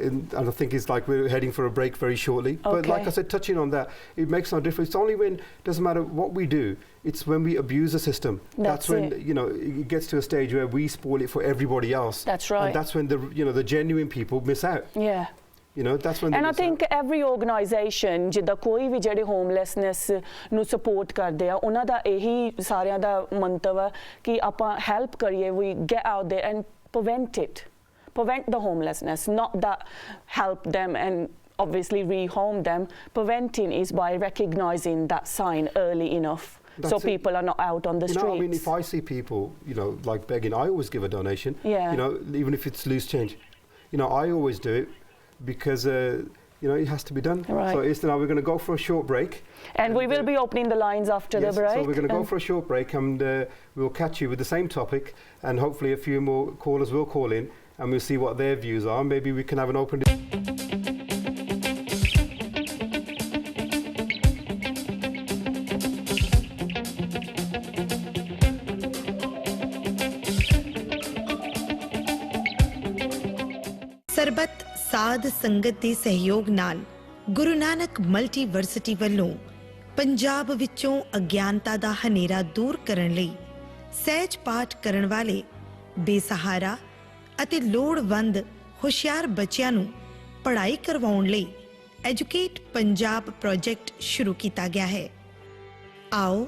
and I think it's like we're heading for a break very shortly. But like I said, touching on that, it makes no difference. It's only when, doesn't matter what we do, it's when we abuse the system. That's when, you know, it gets to a stage where we spoil it for everybody else. That's right. And that's when the genuine people miss out. Yeah. You know, that's when. And I think every organisation ਜਿੱਦਾਂ ਕੋਈ ਵੀ ਜਿਹੜੇ homelessness ਨੂੰ support ਕਰਦੇ ਆ, ਉਹਨਾਂ ਦਾ ਇਹੀ ਸਾਰਿਆਂ ਦਾ ਮੰਤਵ ਹੈ ਕਿ ਆਪਾਂ help ਕਰੀਏ, we get out there and prevent the homelessness, not that help them and obviously rehome them. Preventing is by recognising that sign early enough. So people are not out on the streets. You know, I mean, if I see people, you know, like begging, I always give a donation. You know, even if it's loose change. You know, I always do it because, you know, it has to be done. Right. So now we're going to go for a short break. And we will be opening the lines after the break. So we're going to go for a short break, and we'll catch you with the same topic, and hopefully a few more callers will call in, and we'll see what their views are. Maybe we can have an open ਸਰਬੱਤ ਸਾਧ ਸੰਗਤ ਦੇ ਸਹਿਯੋਗ ਨਾਲ ਗੁਰੂ ਨਾਨਕ ਮਲਟੀਵਰਸਿਟੀ ਵੱਲੋਂ ਪੰਜਾਬ ਵਿੱਚੋਂ ਅਗਿਆਨਤਾ ਦਾ ਹਨੇਰਾ ਦੂਰ ਕਰਨ ਲਈ ਸਹਿਜ ਪਾਠ ਕਰਨ ਵਾਲੇ ਬੇਸਹਾਰਾ ਅਤੇ ਲੋੜਵੰਦ ਹੁਸ਼ਿਆਰ ਬੱਚਿਆਂ ਨੂੰ ਪੜ੍ਹਾਈ ਕਰਵਾਉਣ ਲਈ ਐਜੂਕੇਟ ਪੰਜਾਬ ਪ੍ਰੋਜੈਕਟ ਸ਼ੁਰੂ ਕੀਤਾ ਗਿਆ ਹੈ। ਆਓ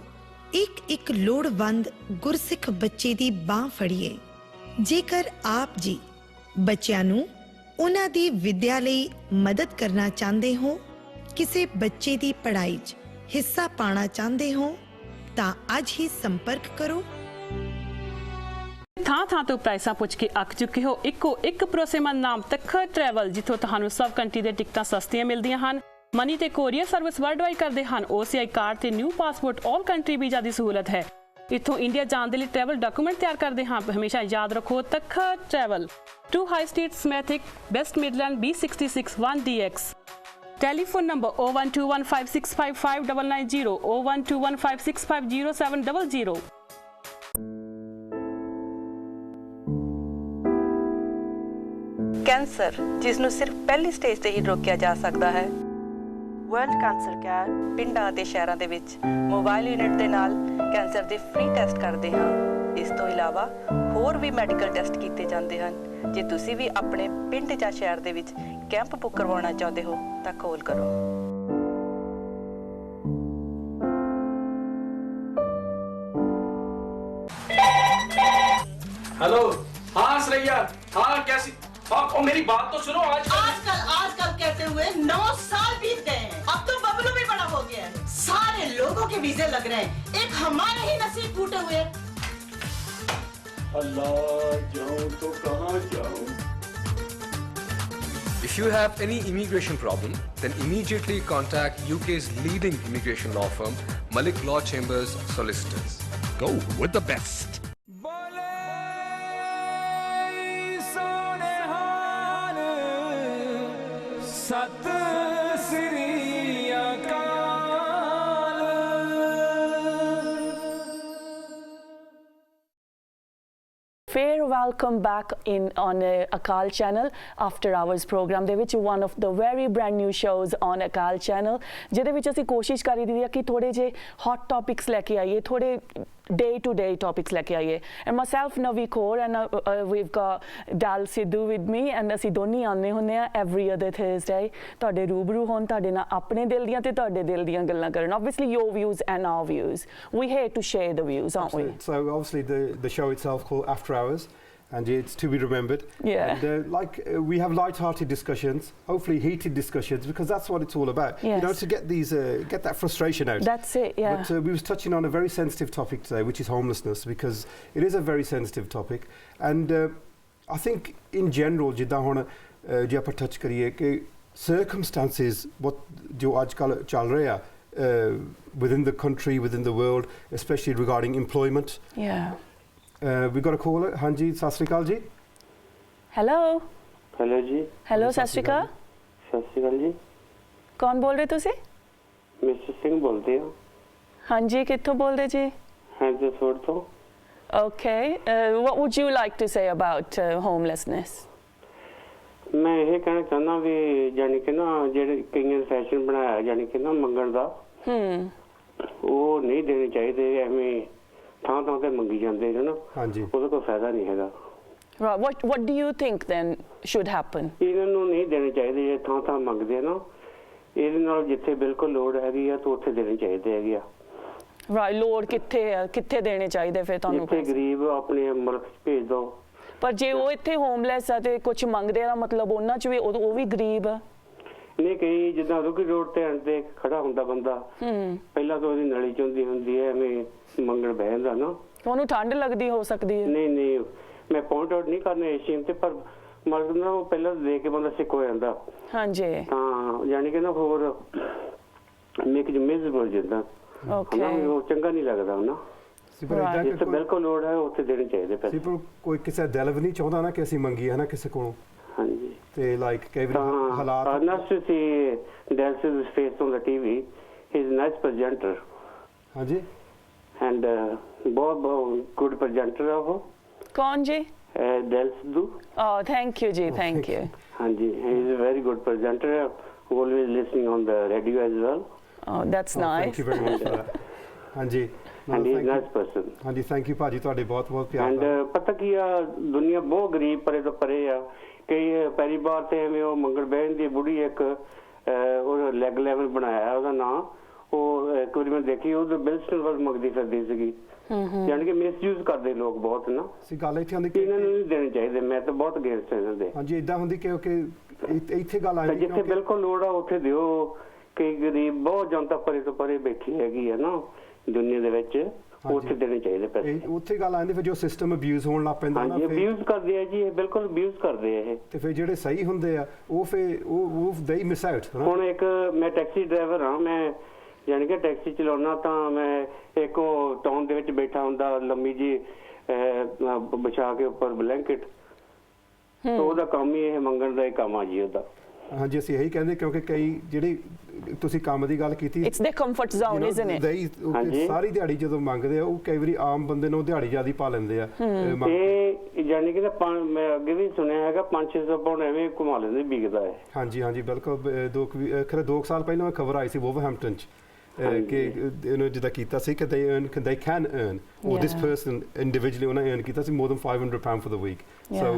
ਇੱਕ ਲੋੜਵੰਦ ਗੁਰਸਿੱਖ ਬੱਚੇ ਦੀ ਬਾਂਹ ਫੜੀਏ। ਜੇਕਰ ਆਪ ਜੀ ਬੱਚਿਆਂ ਨੂੰ ਉਹਨਾਂ ਦੀ ਵਿੱਦਿਆ ਲਈ ਮਦਦ ਕਰਨਾ ਚਾਹੁੰਦੇ ਹੋ, ਕਿਸੇ ਬੱਚੇ ਦੀ ਪੜ੍ਹਾਈ 'ਚ ਹਿੱਸਾ ਪਾਣਾ ਚਾਹੁੰਦੇ ਹੋ ਤਾਂ ਅੱਜ ਹੀ ਸੰਪਰਕ ਕਰੋ। ਥਾਂ ਤੋਂ ਪ੍ਰਾਈਸਾਂ ਪੁੱਛ ਕੇ ਅੱਕ ਚੁੱਕੇ ਹੋ? ਇੱਕੋ ਇੱਕ ਭਰੋਸੇਮੰਦ ਨਾਮ ਤਖਤ ਟਰੈਵਲ, ਜਿੱਥੋਂ ਤੁਹਾਨੂੰ ਸਭ ਕੰਟਰੀ ਦੇ ਟਿਕਟਾਂ ਸਸਤੀਆਂ ਮਿਲਦੀਆਂ ਹਨ। ਮਨੀ ਤੇ ਕੋਰੀਅਰ ਸਰਵਿਸ ਵਰਲਡਵਾਈਡ ਕਰਦੇ ਹਨ। OCI ਕਾਰਡ ਤੇ new passport all country visa ਦੀ ਸਹੂਲਤ ਹੈ। ਇੱਥੋਂ ਇੰਡੀਆ ਜਾਣ ਦੇ ਲਈ ਟਰੈਵਲ ਡਾਕੂਮੈਂਟ ਤਿਆਰ ਕਰਦੇ ਹਾਂ। ਹਮੇਸ਼ਾ ਯਾਦ ਰੱਖੋ, Takhat travel, 2 high street, Smethwick, West Midland, B66 1DX। Telephone number 0121565590, 012156500700। Cancer, ਜਿਸ ਨੂੰ ਸਿਰਫ ਪਹਿਲੀ ਸਟੇਜ ਤੇ ਹੀ ਰੋਕਿਆ ਜਾ ਸਕਦਾ ਹੈ। ਵਰਲਡ ਕੈਂਸਰ ਕੇਅਰ ਪਿੰਡਾਂ ਅਤੇ ਸ਼ਹਿਰਾਂ ਦੇ ਵਿੱਚ ਮੋਬਾਈਲ ਯੂਨਿਟ ਦੇ ਨਾਲ ਕੈਂਸਰ ਦੇ ਫ੍ਰੀ ਟੈਸਟ ਕਰਦੇ ਹਾਂ। ਇਸ ਤੋਂ ਇਲਾਵਾ ਹੋਰ ਵੀ ਮੈਡੀਕਲ ਟੈਸਟ ਕੀਤੇ ਜਾਂਦੇ ਹਨ। ਜੇ ਤੁਸੀਂ ਵੀ ਆਪਣੇ ਪਿੰਡ ਜਾਂ ਸ਼ਹਿਰ ਦੇ ਵਿੱਚ ਕੈਂਪ ਬੁੱਕ ਕਰਵਾਉਣਾ ਚਾਹੁੰਦੇ ਹੋ ਤਾਂ ਕਾਲ ਕਰੋ। हेलो, हाँ श्रेया, हाँ कैसी? हाँ, और मेरी बात तो सुनो। आजकल कहते हुए 9 साल बीत गए हैं। अब तो बबलू भी बड़ा हो गया है। सारे लोगों के वीजे लग रहे हैं, एक हमारे ही नसीब टूटे हुए। अल्लाह, जाऊं तो कहाँ जाऊं? If you have any immigration problem, then immediately contact UK's leading immigration law firm, Malik Law Chambers Solicitors. Go with the best. Fair welcome back on Akaal channel after hours program ਦੇ ਵਿੱਚ one of the very brand new shows on Akaal channel, ਜਿਹਦੇ ਵਿੱਚ ਅਸੀਂ ਕੋਸ਼ਿਸ਼ ਕਰੀ ਦੀ ਹੈ ਕਿ ਥੋੜੇ ਜੇ hot topics ਲੈ ਕੇ ਆਈਏ, ਥੋੜੇ day to day topics ਲੈ ਕੇ ਆਈਏ। and myself Navi Kaur and we've got Dal Sidhu with me, and ਅਸੀਂ ਦੋਨੀ ਆਉਂਦੇ ਹੁੰਦੇ ਆ every other Thursday ਤੁਹਾਡੇ ਰੂਬਰੂ ਹੋਣ, ਤੁਹਾਡੇ ਨਾਲ ਆਪਣੇ ਦਿਲ ਦੀਆਂ ਤੇ ਤੁਹਾਡੇ ਦਿਲ ਦੀਆਂ ਗੱਲਾਂ ਕਰਨ। obviously your views and our views, we here to share the views, aren't we? So obviously the show itself called After Hours, and it's to be remembered. Yeah. And we have light-hearted discussions, hopefully heated discussions, because that's what it's all about. Yes. You know, to get that frustration out. That's it, yeah. But we was touching on a very sensitive topic today, which is homelessness, because it is a very sensitive topic. And I think in general, ਜਿੱਦਾਂ ਹੁਣ ਜੇ ਆਪਾਂ touch ਕਰੀਏ ਕਿ circumstances ਜੋ ਅੱਜ ਕੱਲ੍ਹ ਚੱਲ ਰਹੇ ਆ within the country, within the world, especially regarding employment. Yeah. We've got a caller. ਹਾਂਜੀ, ਸਤਿ ਸ਼੍ਰੀ ਅਕਾਲ ਜੀ। Hello. हेलो जी। Hello, ਸਤਿ ਸ਼੍ਰੀ ਅਕਾਲ। सत श्री अकाल जी। ਕੌਣ ਬੋਲ ਰਹੇ ਤੁਸੀਂ? मिस्टर सिंह बोलते हो? ਹਾਂਜੀ, ਕਿੱਥੋਂ ਬੋਲਦੇ ਜੀ? हैदरसोड तो। Okay. What would you like to say about homelessness? मैं ये कहना चाहना भी जानी कि ना ਜਿਹੜੇ ਕਈਆਂ ਫੈਸ਼ਨ ਬਣਾਇਆ ਜਾਨੀ ਕਿ ਨਾ ਮੰਗਣ ਦਾ ਉਹ ਨਹੀਂ ਦੇਣੇ ਚਾਹੀਦੇ, ਐਵੇਂ ਥਾਂ ਤੇ ਮੰਗੀ ਜਾਂਦੇ ਨੇ ਨਾ। ਹਾਂਜੀ, ਉਹਦਾ ਕੋਈ ਫਾਇਦਾ ਨਹੀਂ ਹੈਗਾ। Right. What do you think then should happen? ਇਹਨਾਂ ਨੂੰ ਨਹੀਂ ਦੇਣੇ ਚਾਹੀਦੇ, ਜੇ ਥਾਂ ਮੰਗਦੇ ਆ ਨਾ, ਇਹਦੇ ਨਾਲ ਜਿੱਥੇ ਬਿਲਕੁਲ ਲੋੜ ਹੈਗੀ ਆ ਤਾਂ ਉੱਥੇ ਦੇਣੇ ਚਾਹੀਦੇ ਹੈਗੇ ਆ। Right. ਲੋੜ ਕਿੱਥੇ ਦੇਣੇ ਚਾਹੀਦੇ ਫਿਰ ਤੁਹਾਨੂੰ? ਜਿੱਥੇ ਗਰੀਬ ਆਪਣੇ ਮੁਲਕ 'ਚ ਭੇਜ ਦੋ। ਪਰ ਜੇ ਉਹ ਇੱਥੇ ਹੋਮਲੈਸ ਆ ਤੇ ਕੁਝ ਮੰਗਦੇ ਆ, ਮਤਲਬ ਉਹਨਾਂ 'ਚ ਵੀ ਉਹ ਵੀ ਗਰੀਬ ਆ। ਨਹੀਂ, ਕਈ ਜਿੱਦਾਂ ਰੁਕੀ ਰੋਡ ਤੇ ਆਂਦੇ ਖੜਾ ਹੁੰਦਾ ਬੰਦਾ, ਪਹਿਲਾਂ ਤਾਂ ਉਹਦੀ ਨਲੀ ਚੁੰਦੀ ਹੁੰਦੀ ਹੈ, ਐਵੇਂ ਮੰਗਣ ਬਹਿ ਜਾਂਦਾ ਨਾ, ਉਹਨੂੰ ਠੰਡ ਲੱਗਦੀ ਹੋ ਸਕਦੀ ਹੈ। ਨਹੀਂ ਮੈਂ ਪੁਆਇੰਟ ਆਊਟ ਨਹੀਂ ਕਰਨਾ ਇਸ ਚੀਜ਼ ਤੇ, ਪਰ ਮਤਲਬ ਨਾ ਉਹ ਪਹਿਲਾਂ ਦੇਖ ਕੇ ਬੰਦਾ ਸਿੱਖ ਹੋ ਜਾਂਦਾ। ਹਾਂਜੀ, ਤਾਂ ਯਾਨੀ ਕਿ ਨਾ ਹੋਰ ਮੇਕ ਯੂ ਮਿਜ਼ਰੇਬਲ ਜਿੱਦਾਂ। ਓਕੇ, ਉਹ ਚੰਗਾ ਨਹੀਂ ਲੱਗਦਾ ਨਾ। ਜਿੱਥੇ ਬਿਲਕੁਲ ਲੋੜ ਹੈ ਉੱਥੇ ਦੇਣੇ ਚਾਹੀਦੇ ਪੈਸੇ। ਪਰ ਕੋਈ ਕਿਸੇ ਦਿਲ ਵੀ ਨਹੀਂ ਚਾਹੁੰਦਾ ਨਾ ਕਿ ਅਸੀਂ ਮੰਗੀਏ ਨਾ ਕਿਸੇ ਕੋਲੋਂ। ਹਾਂਜੀ, ਤੇ ਲਾਈਕ ਕਈ ਵਾਰ ਹਾਲਾਤ ਨਰਸ ਸੀ ਡੈਂਸਿਸ face on the TV, he is nice presenter. ਹਾਂਜੀ, ਐਂਡ ਬਹੁਤ ਗੁੱਡ ਪ੍ਰੈਜ਼ੈਂਟਰ ਆ ਉਹ। ਕੌਣ ਜੀ? Dil Sidhu. Oh, thank you ਜੀ, thank you. ਹਾਂਜੀ, he is a very good presenter, always listening on the radio as well. Oh, that's nice. Thank you very much for that. ਹਾਂਜੀ, and he is a nice person. ਹਾਂਜੀ, thank you ਭਾਜੀ, ਤੁਹਾਡੇ ਬਹੁਤ ਪਿਆਰ। And ਪਤਾ ਕੀ ਆ, ਦੁਨੀਆ ਬਹੁਤ ਗਰੀਬ ਪਰੇ ਤੋਂ ਪਰੇ ਆ। ਕਈ ਪਰਿਵਾਰ ਤੇ ਐਵੇਂ ਉਹ ਮੰਗਣ ਬਹਿਣ ਦੀ ਬੁੜੀ ਇੱਕ ਉਹ ਲੈਗ ਲੈਵਲ ਬਣਾਇਆ ਉਹਦਾ ਨਾਂ, ਉਹ ਇੱਕ ਵਾਰੀ ਮੈਂ ਦੇਖੀ ਉਹ ਬਿਲਸਟਨ ਵੱਲ ਮੰਗਦੀ ਫਿਰਦੀ ਸੀਗੀ ਯਾਨੀ ਕਿ ਮਿਸਯੂਜ਼ ਕਰਦੇ ਲੋਕ ਬਹੁਤ ਨਾ ਸੀ ਗੱਲ ਇੱਥੇ ਆਉਂਦੀ ਕਿ ਇਹਨਾਂ ਨੂੰ ਨਹੀਂ ਦੇਣੇ ਚਾਹੀਦੇ ਮੈਂ ਤਾਂ ਬਹੁਤ ਅਗੇਂਸਟ ਇਹਨਾਂ ਦੇ ਹਾਂਜੀ ਇਦਾਂ ਹੁੰਦੀ ਕਿ ਇੱਥੇ ਗੱਲ ਆਉਂਦੀ ਜਿੱਥੇ ਬਿਲਕੁਲ ਲੋੜ ਆ ਉੱਥੇ ਦਿਓ ਕਈ ਗਰੀਬ ਬਹੁਤ ਜਨਤਾ ਪਰੇ ਤੋਂ ਪਰੇ ਬੈਠੀ ਹੈਗੀ ਹੈ ਨਾ ਦੁਨੀਆ ਦੇ ਵਿੱਚ ਉੱਥੇ ਦੇਣੇ ਚਾਹੀਦੇ ਪੈਸੇ ਉੱਥੇ ਗੱਲ ਆਉਂਦੀ ਫਿਰ ਜੋ ਸਿਸਟਮ ਅਬਿਊਜ਼ ਹੋਣ ਲੱਗ ਪੈਂਦਾ ਹਾਂਜੀ ਅਬਿਊਜ਼ ਕਰਦੇ ਆ ਜੀ ਇਹ ਬਿਲਕੁਲ ਅਬਿਊਜ਼ ਕਰਦੇ ਆ ਇਹ ਤੇ ਫਿਰ ਜਿਹੜੇ ਸਹੀ ਹੁੰਦੇ ਆ ਉਹ ਫਿਰ ਉਹ ਦੇ ਮਿਸ ਆਊਟ ਹੁਣ ਇੱਕ ਮੈਂ ਟੈਕਸੀ ਡਰਾਈਵਰ ਹਾਂ ਮੈਂ ਯਾਨੀ ਕਿ ਟੈਕਸੀ ਚਲਾਉਣਾ ਤਾਂ ਮੈਂ ਇੱਕ ਉਹ ਟਾਊਨ ਦੇ ਵਿੱਚ ਬੈਠਾ ਹੁੰਦਾ ਲੰਮੀ ਜੀ ਵਿਛਾ ਕੇ ਉੱਪਰ ਬਲੈਂਕਟ ਉਹਦਾ ਕੰਮ ਹੀ ਇਹ ਮੰਗਣ ਦਾ ਹੀ ਕੰਮ ਆ ਜੀ ਉਹਦਾ ਹਾਂਜੀ ਅਸੀਂ ਇਹੀ ਕਹਿੰਦੇ ਕਿਉਂਕਿ ਕਈ ਜਿਹੜੇ ਤੁਸੀਂ ਕੰਮ ਦੀ ਗੱਲ ਕੀਤੀ it's the comfort zone isn't it ਸਾਰੀ ਦਿਹਾੜੀ ਜਦੋਂ ਮੰਗਦੇ ਆ ਉਹ ਕਈ ਵਾਰੀ ਆਮ ਬੰਦੇ ਨੂੰ ਦਿਹਾੜੀ ਜ਼ਿਆਦਾ ਪਾ ਲੈਂਦੇ ਆ ਇਹ ਯਾਨੀ ਕਿ ਮੈਂ ਅੱਗੇ ਵੀ ਸੁਣਿਆ ਹੈਗਾ 500-600 ਪਾਉਂਡ ਐਵੇਂ ਘੁਮਾ ਲੈਂਦੇ ਵਿਕਦਾ ਹੈ ਹਾਂਜੀ ਹਾਂਜੀ ਬਿਲਕੁਲ 2 ਸਾਲ ਪਹਿਲਾਂ ਖਬਰ ਆਈ ਸੀ ਵੋਵਰਹੈਂਪਟਨ ਚ ਕਿ ਇਹਨੂੰ ਜਿੱਦਾਂ ਕੀਤਾ ਸੀ ਕਿ they can earn or this person individually ਉਹਨਾਂ earn ਕੀਤਾ ਸੀ more than £500 for the week so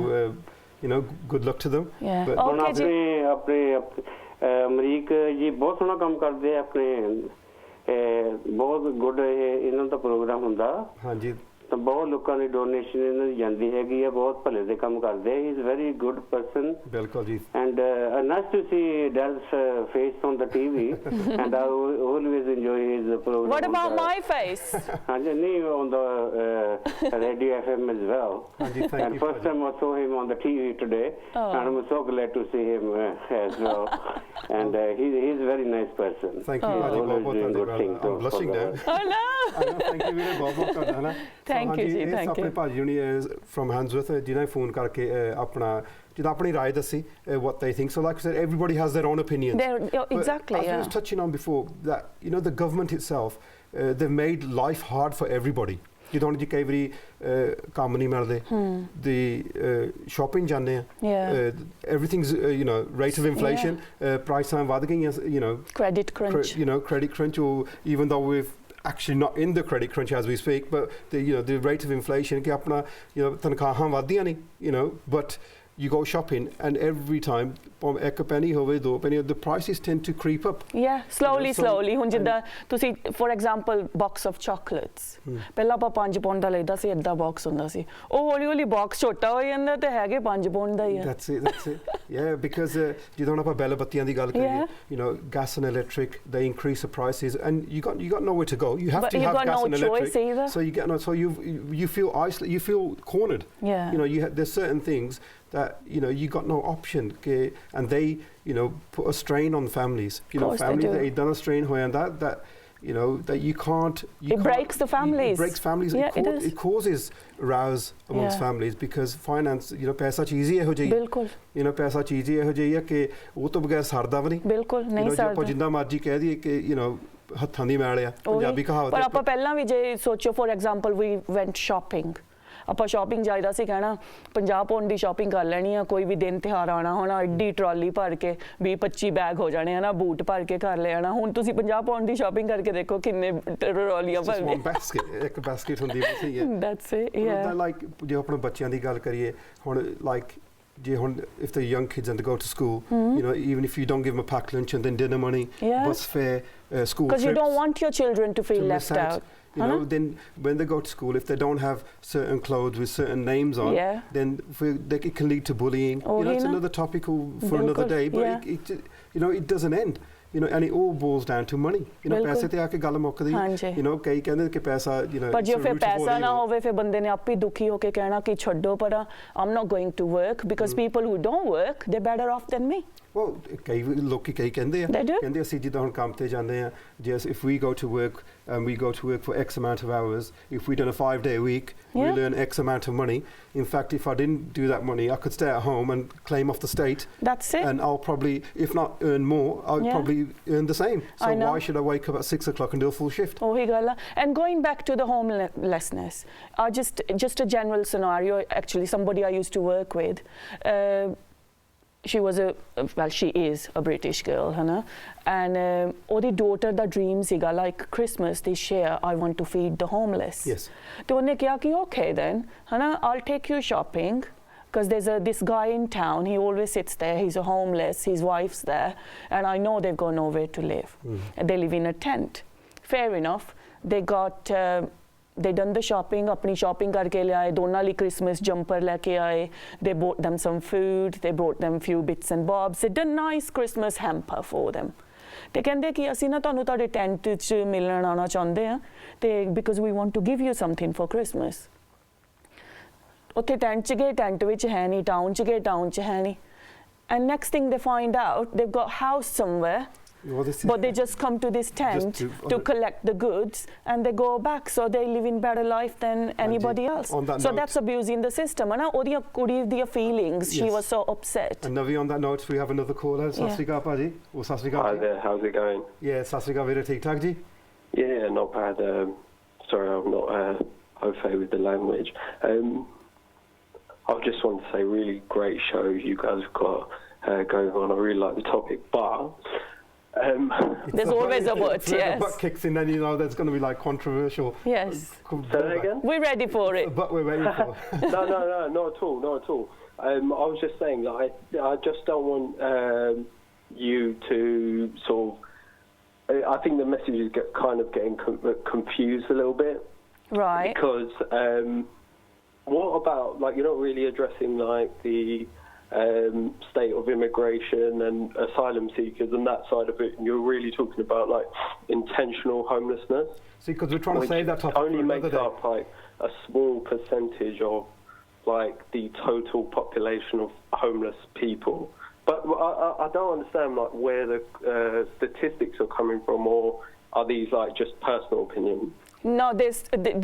good luck to them ਹੁਣ ਆਪਣੇ ਅਮਰੀਕ ਜੀ ਬਹੁਤ ਸੋਹਣਾ ਕੰਮ ਕਰਦੇ ਆ ਆਪਣੇ ਬਹੁਤ ਗੁੱਡ ਇਹਨਾਂ ਦਾ ਪ੍ਰੋਗਰਾਮ ਹੁੰਦਾ ਹਾਂਜੀ ਤਾਂ ਬਹੁਤ ਲੋਕਾਂ ਦੀ ਡੋਨੇਸ਼ਨ ਇਹਨਾਂ ਦੀ ਜਾਂਦੀ ਹੈਗੀ ਆ ਬਹੁਤ ਭਲੇ ਦੇ ਕੰਮ ਕਰਦੇ ਆ he is very good person ਬਿਲਕੁਲ ਜੀ and nice to see Dallas face on the TV and I always enjoy his program what about my face ਹਾਂਜੀ ਨਹੀਂ on the radio FM as well and first time I saw him on the TV today and I'm so glad to see him as well and he's a very nice person thank you I'm blushing now oh no thank you very much thank you ਜੀ thank you ਆਪਣੇ ਭਾਜੀ ਹੁਣੀ firm ਹੈਂਡਸਵਰਥ ਜਿਨ੍ਹਾਂ ਨੇ phone ਕਰਕੇ ਆਪਣਾ ਜਿੱਦਾਂ ਆਪਣੀ ਰਾਏ ਦੱਸੀ what they think so like I said everybody has their own opinions exactly as I was touching on before that the government itself they've made life hard for everybody ਜਿੱਦਾਂ ਹੁਣ ਜੀ ਕਈ ਵਾਰੀ ਕੰਮ ਨਹੀਂ ਮਿਲਦੇ ਦੀ ਸ਼ਾਪਿੰਗ ਜਾਂਦੇ ਆ everything's rate of inflation ਪ੍ਰਾਈਸਾਂ ਵੱਧ ਗਈਆਂ credit crunch or even though we've actually not in the credit crunch as we speak but the rate of inflation ਕਿ ਆਪਣਾ ਤਨਖਾਹਾਂ ਵਧਦੀਆਂ ਨਹੀਂ but you go shopping and every time ਇੱਕ penny ਹੋਵੇ 2 penny the prices tend to creep up slowly ਹੁਣ ਜਿੱਦਾਂ ਤੁਸੀਂ for example box of chocolates ਪਹਿਲਾਂ ਆਪਾਂ 5 ਪਾਉਂਡ ਦਾ ਲੈਦਾ ਸੀ ਅੱਧਾ ਬਾਕਸ ਹੁੰਦਾ ਸੀ ਉਹ ਹੌਲੀ ਹੌਲੀ ਬਾਕਸ ਛੋਟਾ ਹੋ ਜਾਂਦਾ ਤੇ ਹੈਗੇ 5 ਪਾਉਂਡ ਦਾ ਹੀ ਆ that's it yeah because ਜਦੋਂ ਆਪਾਂ ਬੈਲ ਬੱਤੀਆਂ ਦੀ ਗੱਲ ਕਰੀਏ gas and electric they increase the prices and you got nowhere to go you have to have gas and electric so you get you feel isolated you feel cornered there's certain things that you got no option and they put a strain on families families that done a strain ho janda that you can't breaks the families it breaks families it causes rows amongst families because finance paisa cheez hi eho jahi bilkul paisa cheez hi eho jahi hai कि वो तो बगैर सरदा भी नहीं बिल्कुल नहीं सरदा ਆਪਾਂ ਜਿੰਨਾ ਮਰਜ਼ੀ ਕਹਿ ਦਈਏ ਕਿ ਹੱਥਾਂ ਦੀ ਮੈਲ ਆ ਪੰਜਾਬੀ ਕਹਾਵਤ ਪਰ ਆਪਾਂ ਪਹਿਲਾਂ ਵੀ ਜੇ ਸੋਚੋ for example we went shopping ਆਪਾਂ ਸ਼ਾਪਿੰਗ ਜਾਈਦਾ ਸੀ ਕਹਿਣਾ 50 ਪੌਂਡ ਦੀ ਸ਼ਾਪਿੰਗ ਕਰ ਲੈਣੀ ਆ ਕੋਈ ਵੀ ਦਿਨ ਤਿਉਹਾਰ ਆਉਣਾ ਹੋਣਾ ਐਡੀ ਟਰਾਲੀ ਭਰ ਕੇ 20-25 ਬੈਗ ਹੋ ਜਾਣੇ ਹਨਾ ਬੂਟ ਭਰ ਕੇ ਘਰ ਲੈ ਆਣਾ ਹੁਣ ਤੁਸੀਂ 50 ਪੌਂਡ ਦੀ ਸ਼ਾਪਿੰਗ ਕਰਕੇ ਦੇਖੋ ਕਿੰਨੇ ਟਰਾਲੀਆਂ ਭਰ ਗਏ ਇੱਕ ਬਾਸਕਟ ਹੁੰਦੀ ਸੀ ਦੈਟਸ ਇਟ ਲਾਈਕ ਜੇ ਆਪਣੇ ਬੱਚਿਆਂ ਦੀ ਗੱਲ ਕਰੀਏ ਹੁਣ like if they're young kids and they go to school even if you don't give them a packed lunch and then dinner money bus fare school because you don't want your children to feel left out then when they go to school if they don't have certain clothes with certain names on then it can lead to bullying it's another topic for another day but it doesn't end and it all boils down to money ਪੈਸੇ ਤੇ ਆ ਕੇ ਗੱਲ ਮੁੱਕਦੀ ਕਈ ਕਹਿੰਦੇ ਕਿ ਪੈਸਾ ਪਰ ਜੇ ਫਿਰ ਪੈਸਾ ਨਾ ਹੋਵੇ ਫਿਰ ਬੰਦੇ ਨੇ ਆਪੇ ਦੁਖੀ ਹੋ ਕੇ ਕਹਿਣਾ ਕਿ ਛੱਡੋ ਪਰ I'm not going to work because people who don't work they're better off than me well ਕਈ ਲੋਕੀ ਕਈ ਕਹਿੰਦੇ ਅਸੀਂ ਜਿੱਦਾਂ ਹੁਣ ਕੰਮ ਤੇ ਜਾਂਦੇ ਆ if we go to work and we go to work for X amount of hours if we done a 5-day week we'll earn X amount of money in fact if I didn't do that money I could stay at home and claim off the state that's it and I'll probably if not earn more I'll probably earn the same so why should I wake up at 6 o'clock and do a full shift and going back to the homelessness just a general scenario actually somebody I used to work with she was she is a British girl and ਉਹਦੀ daughter ਦਾ dream ਸੀਗਾ like Christmas this year I want to feed the homeless yes ਤੇ ਉਹਨੇ ਕਿਹਾ ਕਿ okay then I'll take you shopping because there's this guy in town, he always sits there, he's a homeless, his wife's there, and I know they've got nowhere to live. And they live in a tent. Fair enough. They got, they done the shopping, अपनी shopping करके ले आए, दोनों लिए Christmas jumper लेके आए, they bought them some food, they brought them few bits and bobs, they done nice Christmas hamper for them. ਤੇ ਕਹਿੰਦੇ ਕਿ ਅਸੀਂ ਨਾ ਤੁਹਾਨੂੰ ਤੁਹਾਡੇ ਟੈਂਟ 'ਚ ਮਿਲਣ ਆਉਣਾ ਚਾਹੁੰਦੇ ਹਾਂ ਤੇ because we want to give you something for Christmas ਉੱਥੇ ਟੈਂਟ 'ਚ ਗਏ ਟੈਂਟ ਵਿੱਚ ਹੈ ਨਹੀਂ ਟਾਊਨ 'ਚ ਗਏ ਟਾਊਨ 'ਚ ਹੈ ਨਹੀਂ ਐਂਡ ਨੈਕਸਟ ਥਿੰਗ ਦੇ find out they've got house somewhere but they just come to this tent to collect the goods and they go back, so they live in better life than anybody else. So that's abusing the system. And ਉਹਦੀਆਂ ਕੁੜੀ ਦੀਆਂ feelings, she was so upset. And Navi, on that note, we have another caller. Sat Sri Akal Paji. Hi there, how's it going? Yeah, Sat Sri Akal, very ठीक ठाक जी. Yeah, not bad. Sorry, I'm not au fait with the language. I just want to say, really great show you guys have got going on. I really like the topic, but there's always a but, yes. The butt kicks in, then you know there's going to be like controversial. Yes. Say that again? We're ready for it. But we're ready for. No, not at all, not at all. I was just saying that I just don't want you to sort of. I think the message is kind of getting confused a little bit. Right. Because what about, like, you're not really addressing like the state of immigration and asylum seekers and that side of it, and you're really talking about like intentional homelessness. See, because we're trying to save that topic only makes up like a small percentage of like the total population of homeless people. But I don't understand like where the statistics are coming from, or are these like just personal opinions? No,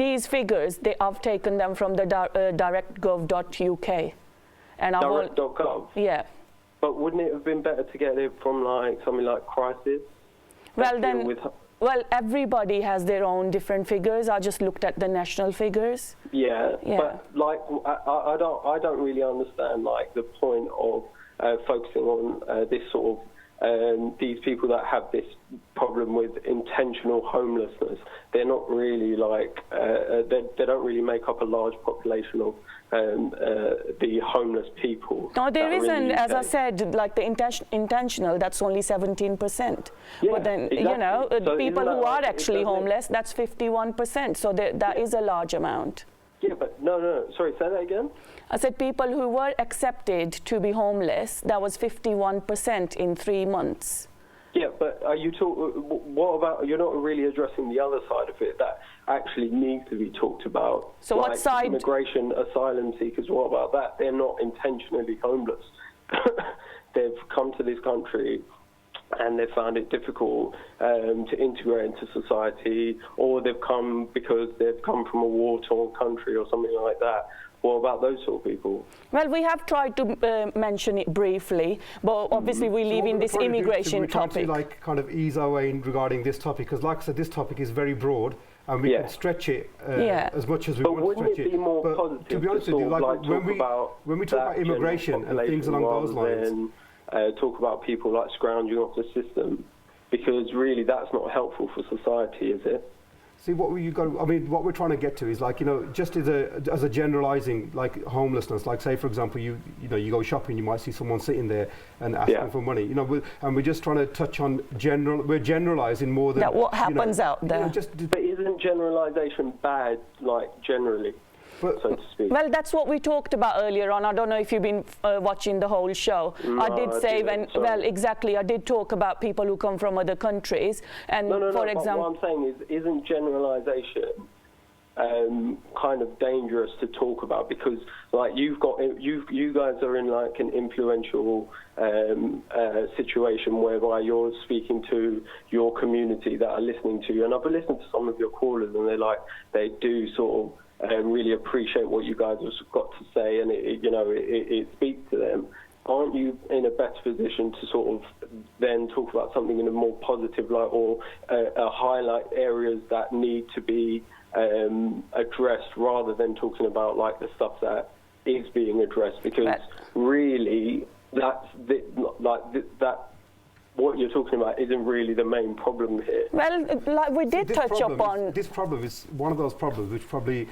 these figures, I've taken them from the directgov.uk. And Direct.gov? Yeah. But wouldn't it have been better to get it from like something like Crisis? Well, then, well, everybody has their own different figures. I just looked at the national figures. Yeah. But like, I don't really understand like the point of focusing on this sort of these people that have this problem with intentional homelessness. They're not really like they don't really make up a large population of the homeless people. No, there isn't. As I said, like the intentional, that's only 17%. Yeah, but then exactly. you know, So people who are actually homeless, that's 51%. So that is a large amount. Yeah, but no. Sorry, say that again. I said people who were accepted to be homeless, that was 51% in 3 months. Yeah, but are you what about, you're not really addressing the other side of it that actually needs to be talked about. So like what side? Immigration, asylum seekers, what about that? They're not intentionally homeless. They've come to this country and they've found it difficult to integrate into society, or they've come because they've come from a war-torn country or something like that. What about those sort of people? Well, we have tried to mention it briefly, but obviously we live in this immigration topic. To like kind of ease our way in regarding this topic, because like I said, this topic is very broad. And we can stretch it as much as we want to stretch it. But wouldn't it be more positive to be honest with you, like when we talk about immigration and things along those lines, talk about people like scrounging off the system, because really that's not helpful for society, is it? See, what we're trying to get to is like, you know, just as a generalizing like homelessness, like say for example, you know, you go shopping, you might see someone sitting there and asking for money, you know, and we're just trying to touch on we're generalizing more than that what happens out there. But isn't generalization bad, like generally? So to speak. Well, that's what we talked about earlier on. I don't know if you've been watching the whole show. No, I did say well, exactly. I did talk about people who come from other countries, and for example, what I'm saying is, isn't generalization kind of dangerous to talk about? Because like you guys are in like an influential situation whereby you're speaking to your community that are listening to you, and I've been listening to some of your callers, and they do sort of really appreciate what you guys have got to say, and it speaks to them. Aren't you in a better position to sort of then talk about something in a more positive light, or highlight areas that need to be addressed, rather than talking about like the stuff that is being addressed? Because really, what you're talking about isn't really the main problem here. Well, like we did touch upon. This problem is one of those problems which probably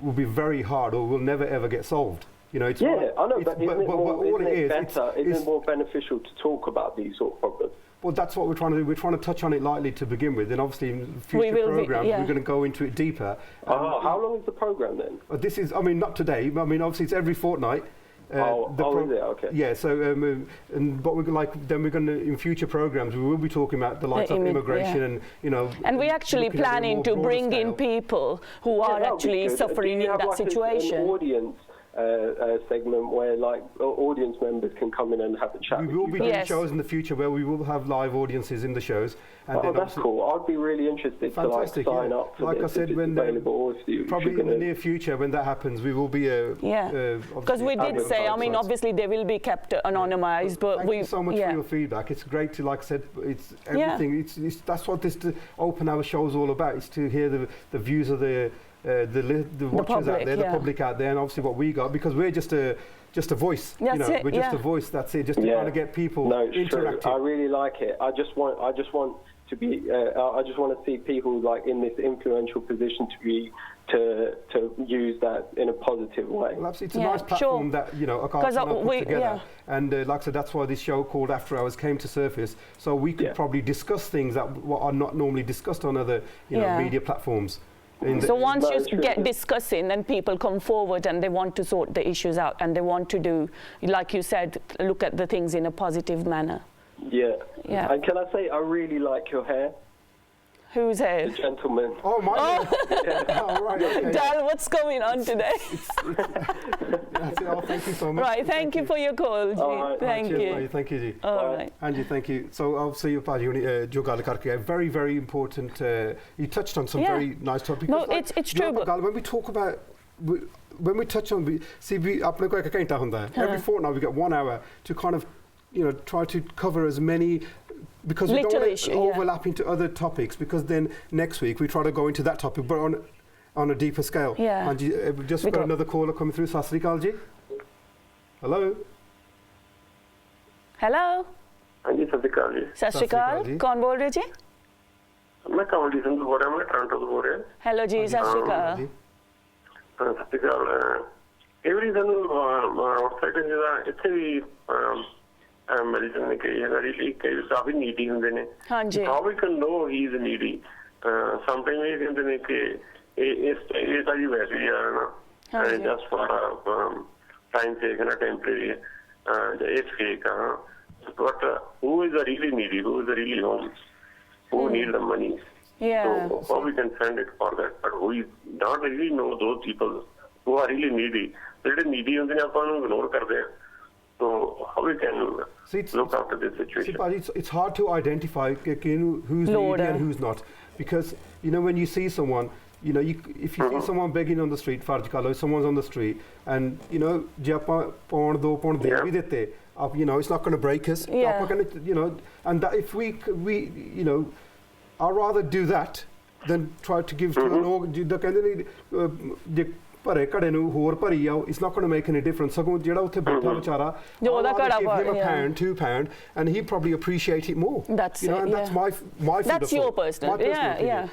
will be very hard or will never ever get solved. You know, it's I know, but isn't it more beneficial to talk about these sort of problems? Well, that's what we're trying to do. We're trying to touch on it lightly to begin with, and obviously in future programs we're going to go into it deeper. How long is the program then? This is, I mean, not today. I mean, obviously it's every fortnight. Is it? Okay. Yeah. So, and what we're like, then we're going to in future programs we will be talking about the likes of immigration and And we're actually planning to bring in people who are actually suffering in that situation. An audience segment where like audience members can come in and have a chat. We will be doing shows in the future where we will have live audiences in the shows. And that's cool. I'd be really interested to like sign up for like this. I said, when probably in the near future when that happens, we will be because we did say, I mean, obviously they will be kept anonymized, but thank you so much for your feedback. It's great to, like I said, it's everything. It's that's what this open hour show is all about. It's to hear the views of the watchers out there, the public out there, and obviously what we got, because we're just a voice. We're just a voice. That's it. Just to kind of get people interactive. True. I really like it. I just want to be. I just want to see people like in this influential position to use that in a positive way. Well, absolutely, it's a nice platform that Akaal put together. And like I said, that's why this show called After Hours came to surface. So we could probably discuss things that are not normally discussed on other media platforms. So once you get discussing, then people come forward and they want to sort the issues out and they want to do, like you said, look at the things in a positive manner. Yeah. And can I say, I really like your hair. Whose hair? The gentleman. Oh, my hair. Oh, right. Okay. Dal, what's going on today? That's it. Oh, thank you so much. Right, thank you for your call, Ji. Right. Thank you. Thank you, Ji. All right. Angie, thank you. So obviously you jo ਗੱਲ ਕਰਕੇ ਆਏ, very, very important. You touched on some very nice topics. No, it's true. When we talk about, when we touch on, see, ਆਪਣੇ ਕੋਲ ਇੱਕ ਘੰਟਾ ਹੁੰਦਾ ਹੈ. Every fortnight we get 1 hour to kind of, try to cover as many, because we don't want to overlap into other topics, because then next week we try to go into that topic, but on a deeper scale. Yeah. And just got another caller coming through. Sat Sri Akal ji. Hello. Hello. ਹਾਂਜੀ ਸਤਿ ਸ਼੍ਰੀ ਅਕਾਲ ਜੀ। ਸਤਿ ਸ਼੍ਰੀ ਅਕਾਲ। ਕੌਣ ਬੋਲ ਰਹੇ ਜੀ? ਮੈਂ ਕਮਲਜੀਤ ਸਿੰਘ ਬੋਲ ਰਿਹਾ, ਮੈਂ ਟੋਰਾਂਟੋ ਤੋਂ ਬੋਲ ਰਿਹਾ। ਹੈਲੋ ਜੀ, ਸਤਿ ਸ਼੍ਰੀ ਅਕਾਲ। ਸਤਿ ਸ਼੍ਰੀ ਅਕਾਲ। ਐਵਰੀ ਸਾਨੂੰ ਆਊਟਸਾਈਡ ਜਿਹੜਾ ਇੱਥੇ ਵੀ ਮੈਡੀਸਨ ਨੇ ਕਈ ਵਾਰੀ ਕਈ ਕਾਫੀ ਨੀਡੀ ਹੁੰਦੇ ਨੇ। ਹਾਂਜੀ। How we can know he is needy. Sometime ਇਹ ਕਹਿੰਦੇ ਨੇ ਕਿ ਇਹ ਤਾਂ ਜੀ ਵੈਸੇ ਹੀ ਆ ਨਾ, ਜਸਟ ਫॉर ਟਾਈਮ ਸੇਕ ਨਾ ਟੈਂਪਰੇਰੀ ਇਹ ਫੇਕ ਆ। But who is the really needy? Who is the really homeless? Who need the money? Yeah. So we can send it for that. But we don't really know those people who are really needy. They're needy and they ignore ਕਰਦੇ ਆ. So how we can look after this situation? See, but it's hard to identify who's needy and who's not, because when you see someone, if you see someone begging on the street, farj kalo, someone's on the street, and je aapa paund 2 pound de bhi dete, it's not going to break us. And that if we I'd rather do that than try to give to an organ. ਭਰੇ ਘੜੇ ਨੂੰ ਹੋਰ ਭਰੀ ਜਾਓ, it's not going to make any difference. ਸਗੋਂ ਜਿਹੜਾ ਉੱਥੇ ਬੈਠਾ ਵਿਚਾਰਾ, give him a pound, £2, and he probably appreciate it more. That's it. And that's my that's your personal opinion.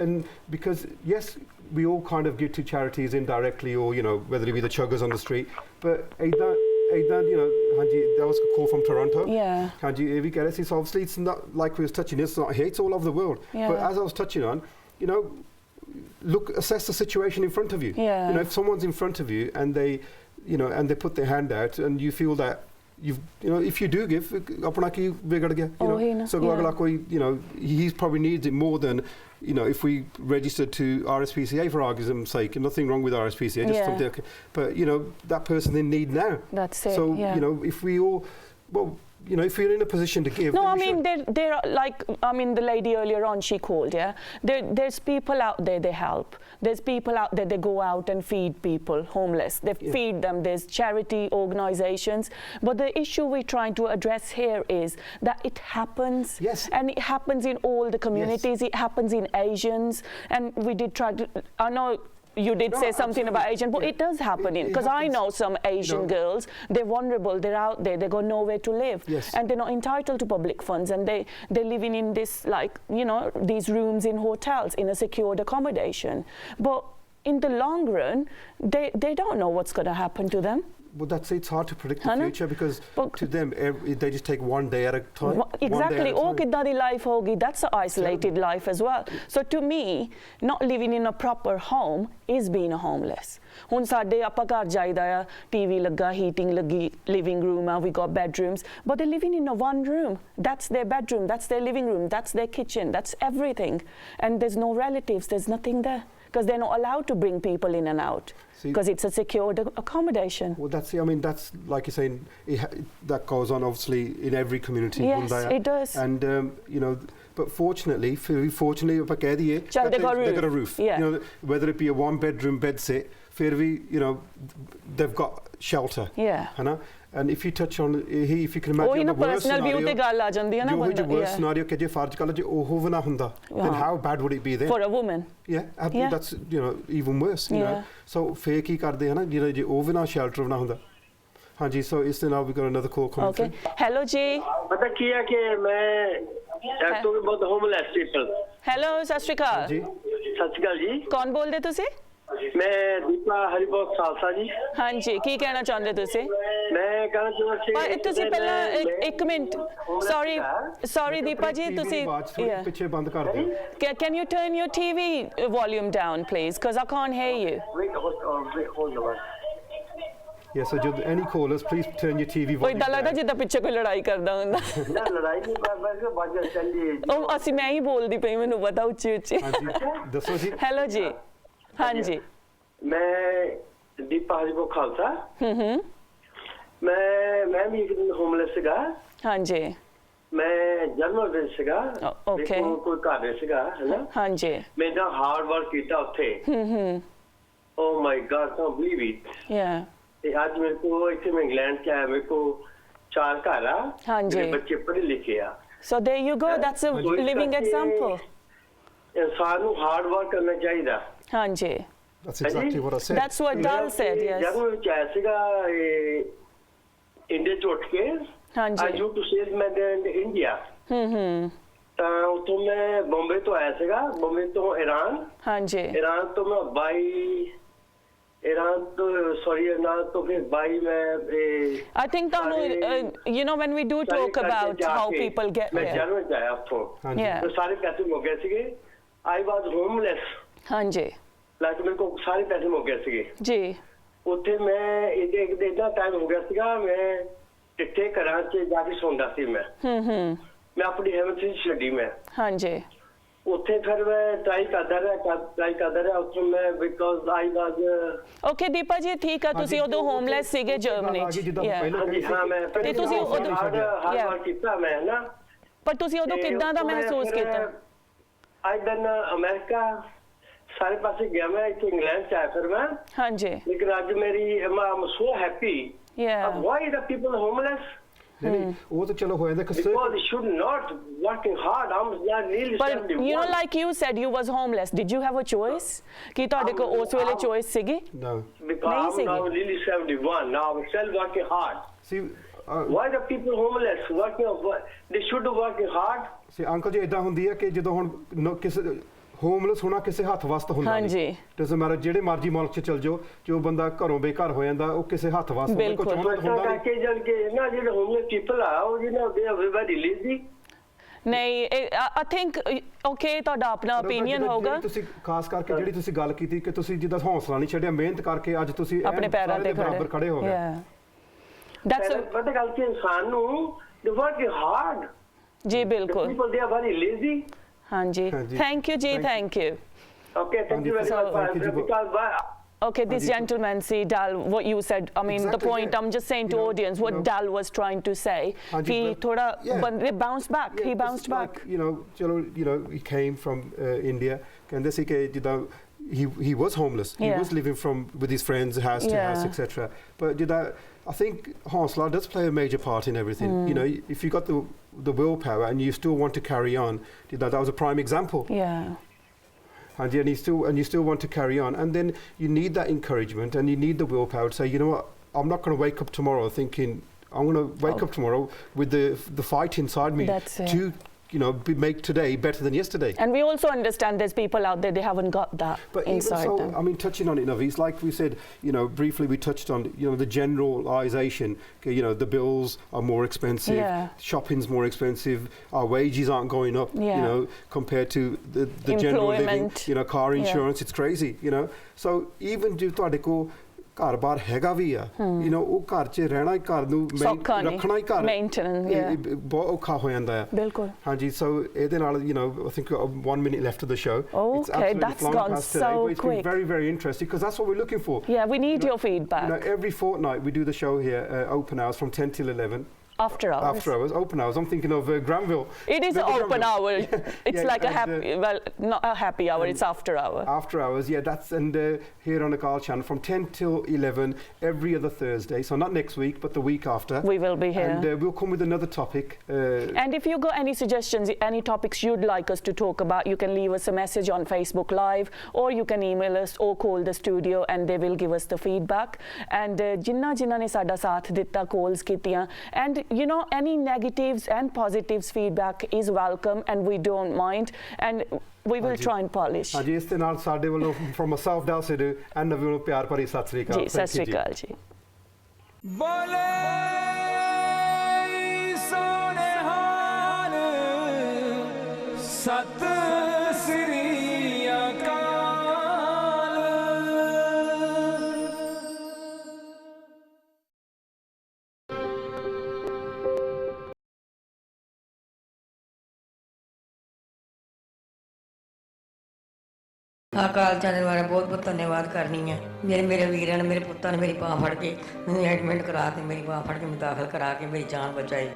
And because yes, we all kind of give to charities indirectly, or whether it be the chuggers on the street, but Hanji, that was a call from Toronto. Yeah. Hanji, we get it. So obviously it's not like we was touching. It's not here. It's all over the world. Yeah. But as I was touching on, assess the situation in front of you. Yeah. If someone's in front of you and they, and they put their hand out, and you feel that if you do give, apna ki bigad gaya. So agla koi, he probably needs it more than, if we registered to RSPCA for argument's sake. Nothing wrong with RSPCA, just something. But that person in need now. That's it. So if we all, if you're in a position to give. No, I mean, there are the lady earlier on, she called, there's people out there, they help. There's people out there, they go out and feed people, homeless. They feed them. There's charity organizations. But the issue we're trying to address here is that it happens. Yes. And it happens in all the communities. Yes. It happens in Asians. And we did try to, I know, you did say something about Asian, but it does happen because I know some Asian girls, they're vulnerable, they're out there, they got nowhere to live. Yes. And they're not entitled to public funds, and they're living in this, these rooms in hotels, in a secured accommodation. But in the long run, they don't know what's going to happen to them. Well, that's it's hard to predict the future because to them they just take one day at a time. Exactly. Oh, kidda di life hogi. That's an isolated life as well. So to me, not living in a proper home is being a homeless. ਹੁਣ ਸਾਡੇ ਆਪਾਂ ਘਰ ਜਾਈਦਾ ਆ TV ਲੱਗਾ heating ਲੱਗੀ living room we got bedrooms but they're living in a one room. That's their bedroom, that's their living room, that's their kitchen, that's everything, and there's no relatives, there's nothing there because they're not allowed to bring people in and out because it's a secured accommodation. Well, that's like you're saying, that goes on obviously in every community. Yes, it does. And you know, but fortunately, if I they got a roof. Yeah. You know, whether it be a one-bedroom bedsit, you know, they've got shelter. Yeah. And if you touch on, if you can imagine the worst scenario, worst scenario कि जे फर्ज कल जे ओहो वना हुंदा, then how bad would it be then? For a woman. Yeah, that's, you know, even worse. You know, so fake ही करते हैं ना, जिन्हें जे ओहो वना shelter वना हुंदा. हाँ जी, so is now we got another call coming. Okay. Hello जी. पता किया कि मैं तो बहुत homeless people. Hello, सत श्री अकाल. जी. सत श्री अकाल जी. कौन बोल दे तुसी? मैं दीपा हरिभोग खालसा जी. हाँ जी, की कहना चाहते तुसी? मैं कहना चाहता पर तुसी पहला एक मिनट. Sorry दीपा जी, तुसी पीछे बंद कर दो. Can you turn your TV volume down please because I can't hear you. hold on. Yeah, so any callers, please turn your TV volume down. इतना लगता जिद्दां पिछे कोई लड़ाई करदा हुंदा. ना लड़ाई नहीं पर बाजा चली है. ओ ਅਸੀਂ मैं ही बोलदी पई मैनू पता ਉੱਚੀ ਉੱਚੀ. हाँ जी, दसो जी. हेलो जी. हाँ जी. मैं दीपा हरिभोग खालसा. मैं भी एक दिन होमलेस सीगा. हाँ जी. मैं जन्म दिन सीगा. ओके. कोई घर सीगा, है ना? हाँ जी. मैं ना हार्ड वर्क कीता उत्थे. Oh my God, can't believe it. Yeah. आज मेरे को इतने में इंग्लैंड क्या है, मेरे को 4 घर आ. हाँ जी. मेरे बच्चे पढ़े लिखे आ. So there you go. That's a living example. इंसान को हार्ड वर्क करना चाहिए. हाँ जी. That's exactly what I said. That's what Dal said. Yes. जब मैं चाहेगा इंडिया छोड़ के. हाँ जी. I used to salesman in India. तो मैं बॉम्बे तो आया सीगा. बॉम्बे तो ईरान. हाँ जी. ईरान तो मैं ईरान तो फिर बाई में. I think you know when we do talk about how people get मैं there. जर्मन जाया तो. तो सारे पैसे हो गए सीगे. I was homeless. हाँ जी. लाइक मेरे को सारे पैसे हो गए सीगे. जी. उत्थे मैं एक इतना टाइम हो गया सीगा. मैं टिकटे कराची जाके सोंदा सी मैं. मैं अपनी हेल्थ से छड़ी मैं. हाँ जी. उत्थे फिर मैं ट्राई करदा रहा उत्थे मैं because I was. Okay Deepa ji ठीक है ਤੁਸੀਂ ਉਦੋਂ ਹੋਮਲੈਸ ਸੀਗੇ ਜਰਮਨੀ ਚ. ਹਾਂ ਮੈਂ ਤੇ ਤੁਸੀਂ ਉਦੋਂ ਹਾਰਡ ਕੀਤਾ ਮੈਂ ਨਾ. ਪਰ ਤੁਸੀਂ ਉਦੋਂ ਕਿੱਦਾਂ ਦਾ ਮਹਿਸੂਸ ਕੀਤਾ? आई डन अमेरिका सारे पासे गया. मैं इतने इंग्लैंड से आया फिर मैं. हाँ जी. लेकिन आज मेरी I am so happy. Why the people homeless? नहीं वो तो चलो हो जाता because they should not working hard. I'm really but you know like you said you was homeless. Did you have a choice? कि ਤੁਹਾਡੇ ਕੋ ਉਸ ਵੇਲੇ choice ਸੀਗੀ? No. Because I'm now really 71. Now I'm still working hard. See why the people homeless working? They should be working hard. See uncle ਜੀ ਇਦਾਂ ਹੁੰਦੀ ਹੈ ਕਿ ਜਦੋਂ ਹੁਣ ਕਿਸੇ ਹੋਮਲੈਸ ਹੋਣਾ ਕਿਸੇ ਹੱਥ ਵਾਸਤੇ ਹੁੰਦਾ ਨਹੀਂ. ਹਾਂਜੀ. ਡਸਨਟ ਮੈਟਰ ਜਿਹੜੇ ਮਰਜ਼ੀ ਮੁਲਕ 'ਚ ਚਲ ਜਾਓ, ਜੋ ਬੰਦਾ ਘਰੋਂ ਬੇਘਰ ਹੋ ਜਾਂਦਾ ਉਹ ਕਿਸੇ ਹੱਥ ਵਾਸਤੇ ਕੋਈ ਚਾਹੁੰਦਾ ਹੁੰਦਾ ਨਹੀਂ. ਕਿ ਜਦ ਕਿ ਨਾ ਜਿਹੜੇ ਹੋਮਲੈਸ ਪੀਪਲ ਆ ਉਹ ਜਿਹਨਾਂ ਦੇ ਐਵਰੀਬਾਡੀ ਲੀਜ਼ੀ. ਨਹੀਂ ਆਈ ਥਿੰਕ ਓਕੇ ਤੁਹਾਡਾ ਆਪਣਾ ਓਪੀਨੀਅਨ ਹੋਗਾ. ਤੁਸੀਂ ਖਾਸ ਕਰਕੇ ਜਿਹੜੀ ਤੁਸੀਂ ਗੱਲ ਕੀਤੀ ਕਿ ਤੁਸੀਂ ਜਿੱਦਾਂ ਹੌਸਲਾ ਨਹੀਂ ਛੱਡਿਆ, ਮਿਹਨਤ ਕਰਕੇ ਅੱਜ ਤੁਸੀਂ ਆਪਣੇ ਪੈਰਾਂ ਤੇ ਬਰਾਬਰ ਖੜੇ ਹੋ ਗਏ. ਦੈਟਸ ਪਤਾ ਗੱਲ ਕਿ ਇਨਸਾਨ ਨੂੰ ਦੇ ਵਰਕ ਹਾਰਡ. ਜੀ ਬਿਲਕੁਲ. People they are very lazy. हाँ जी. Thank you ji. Thank you. Okay, thank you very much. Okay, this gentleman, see, Dal, what you said, I mean, the point, I'm just saying to audience what Dal was trying to say. He they bounced back. He bounced back. You know, he came from India. And this he was homeless. He was living with his friends, house to house, etc. But I think hounsla does play a major part in everything. You know, if you got the willpower and you still want to carry on, that was a prime example. Yeah. And you still want to carry on, and then you need that encouragement and you need the willpower to say, you know what, I'm not going to wake up tomorrow thinking I'm going to wake up tomorrow with the fight inside me make today better than yesterday. And we also understand there's people out there, they haven't got that But inside even so, them. I mean, touching on it, Navi, like we said, briefly we touched on, the generalisation. The bills are more expensive, Yeah. shopping's more expensive, our wages aren't going up, Yeah. Compared to the general living, Employment. car insurance, it's crazy, So even जो ਤੁਹਾਡੇ ਕੋਲ ਘਰ-ਬਾਰ ਹੈਗਾ ਵੀ ਆ, ਉਹ ਘਰ 'ਚ ਰਹਿਣਾ ਹੀ ਘਰ ਨੂੰ ਰੱਖਣਾ ਹੀ ਘਰ ਬਹੁਤ ਔਖਾ ਹੋ ਜਾਂਦਾ ਹੈ। ਬਿਲਕੁਲ। ਹਾਂਜੀ, so ਇਹਦੇ ਨਾਲ, I think 1 minute left of the show. Okay, that's gone so It's quick. been very, very interesting because that's what we're looking for. Yeah, we need your feedback. Every fortnight we do the show here, open hours from 10 till 11. After hours. After hours, open hours. I'm thinking of Granville. It is an open hour. It's like a happy, not a happy hour, it's after hour. After hours, yeah, that's, and here on the Akaal channel from 10 till 11 every other Thursday. So not next week, but the week after. We will be here. And we'll come with another topic. And if you got any suggestions, any topics you'd like us to talk about, you can leave us a message on Facebook Live, or you can email us or call the studio and they will give us the feedback. And जिन्ना ने साडा साथ दिता, calls कीतियां, and any negatives and positives feedback is welcome and we don't mind, and we will try and polish. ਹਾਂਜੀ, ਇਸ ਦੇ ਨਾਲ ਸਾਡੇ ਵੱਲੋਂ from myself, Dal Sidhu, and ਨਵੀਂ ਨੂੰ ਪਿਆਰ ਭਰੀ ਸਤਿ ਸ੍ਰੀ ਅਕਾਲ। ਜੀ, ਸਤਿ ਸ੍ਰੀ ਅਕਾਲ ਜੀ। ਬੋਲੇ ਸੋਹਣੇ ਹਾਲ, ਸਤਿ ਸ੍ਰੀ ਅਕਾਲ ਚੈਨਲ ਵਾਲਾ ਬਹੁਤ ਬਹੁਤ ਧੰਨਵਾਦ ਕਰਨੀ ਹੈ। ਮੇਰੇ ਵੀਰਾਂ ਨੇ, ਮੇਰੇ ਪੁੱਤਾਂ ਨੇ ਮੇਰੀ ਬਾਂਹ ਫੜ ਕੇ ਮੈਨੂੰ ਐਡਮਿਟ ਕਰਾ ਕੇ, ਮੇਰੀ ਬਾਂਹ ਫੜ ਕੇ ਮੈਨੂੰ ਦਾਖਲ ਕਰਾ ਕੇ ਮੇਰੀ ਜਾਨ ਬਚਾਈ।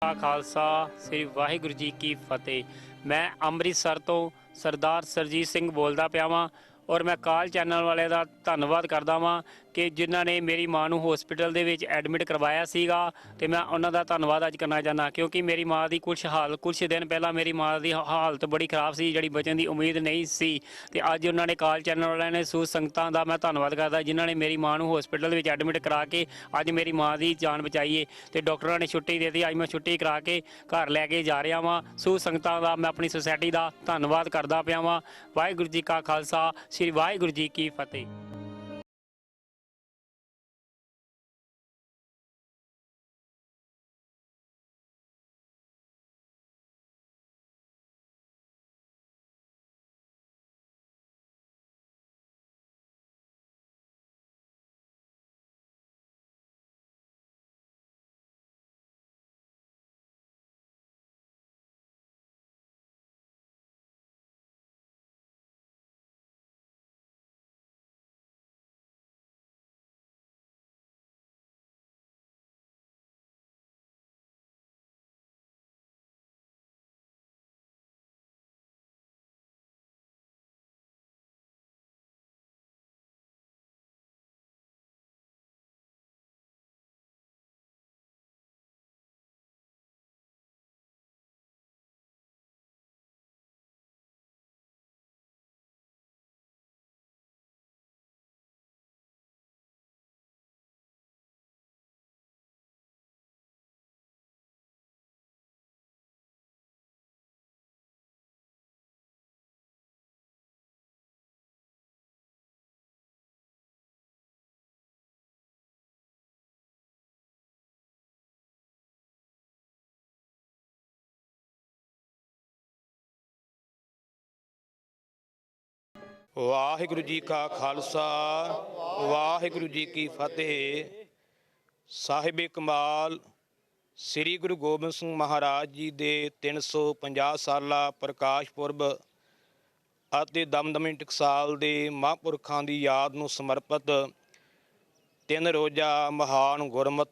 ਖਾਲਸਾ, ਸ੍ਰੀ ਵਾਹਿਗੁਰੂ ਜੀ ਕੀ ਫਤਿਹ। ਮੈਂ ਅੰਮ੍ਰਿਤਸਰ ਤੋਂ ਸਰਦਾਰ ਸਰਜੀਤ ਸਿੰਘ ਬੋਲਦਾ ਪਿਆ ਵਾਂ, ਔਰ ਮੈਂ ਅਕਾਲ ਚੈਨਲ ਵਾਲੇ ਦਾ ਧੰਨਵਾਦ ਕਰਦਾ ਵਾਂ ਕਿ ਜਿਨ੍ਹਾਂ ਨੇ ਮੇਰੀ ਮਾਂ ਨੂੰ ਹਸਪੀਟਲ ਦੇ ਵਿੱਚ ਐਡਮਿਟ ਕਰਵਾਇਆ ਸੀਗਾ, ਤੇ ਮੈਂ ਉਹਨਾਂ ਦਾ ਧੰਨਵਾਦ ਅੱਜ ਕਰਨਾ ਚਾਹੁੰਦਾ ਕਿਉਂਕਿ ਮੇਰੀ ਮਾਂ ਦੀ ਕੁਛ ਦਿਨ ਪਹਿਲਾਂ ਮੇਰੀ ਮਾਂ ਦੀ ਹਾਲਤ ਬੜੀ ਖਰਾਬ ਸੀ, ਜਿਹੜੀ ਬਚਣ ਦੀ ਉਮੀਦ ਨਹੀਂ ਸੀ, ਤੇ ਅੱਜ ਉਹਨਾਂ ਨੇ ਅਕਾਲ ਚੈਨਲ ਵਾਲਿਆਂ ਨੇ ਸੂਝ ਸੰਗਤਾਂ ਦਾ ਮੈਂ ਧੰਨਵਾਦ ਕਰਦਾ ਜਿਨ੍ਹਾਂ ਨੇ ਮੇਰੀ ਮਾਂ ਨੂੰ ਹਸਪੀਟਲ ਦੇ ਵਿੱਚ ਐਡਮਿਟ ਕਰਾ ਕੇ ਅੱਜ ਮੇਰੀ ਮਾਂ ਦੀ ਜਾਨ ਬਚਾਈ ਹੈ, ਤੇ ਡਾਕਟਰਾਂ ਨੇ ਛੁੱਟੀ ਦੇ ਦਿੱਤੀ। ਅੱਜ ਮੈਂ ਛੁੱਟੀ ਕਰਾ ਕੇ ਘਰ ਲੈ ਕੇ ਜਾ ਰਿਹਾ ਵਾਂ। ਸੂਝ ਸੰਗਤਾਂ ਦਾ ਮੈਂ ਆਪਣੀ ਸੁਸਾਇਟੀ ਦਾ ਧੰਨਵਾਦ ਕਰਦਾ ਪਿਆ ਵਾਂ। ਵਾਹਿਗੁਰੂ ਜੀ ਕਾ ਖਾਲਸਾ, ਸ੍ਰੀ ਵਾਹਿਗੁਰੂ ਜੀ ਕੀ ਫਤਿਹ। ਵਾਹਿਗੁਰੂ ਜੀ ਕਾ ਖਾਲਸਾ, ਵਾਹਿਗੁਰੂ ਜੀ ਕੀ ਫਤਿਹ। ਸਾਹਿਬੇ ਕਮਾਲ ਸ੍ਰੀ ਗੁਰੂ ਗੋਬਿੰਦ ਸਿੰਘ ਮਹਾਰਾਜ ਜੀ ਦੇ 350 ਸਾਲਾ ਪ੍ਰਕਾਸ਼ ਪੁਰਬ ਅਤੇ ਦਮਦਮੀ ਟਕਸਾਲ ਦੇ ਮਹਾਂਪੁਰਖਾਂ ਦੀ ਯਾਦ ਨੂੰ ਸਮਰਪਿਤ 3 ਰੋਜ਼ਾ ਮਹਾਨ ਗੁਰਮਤਿ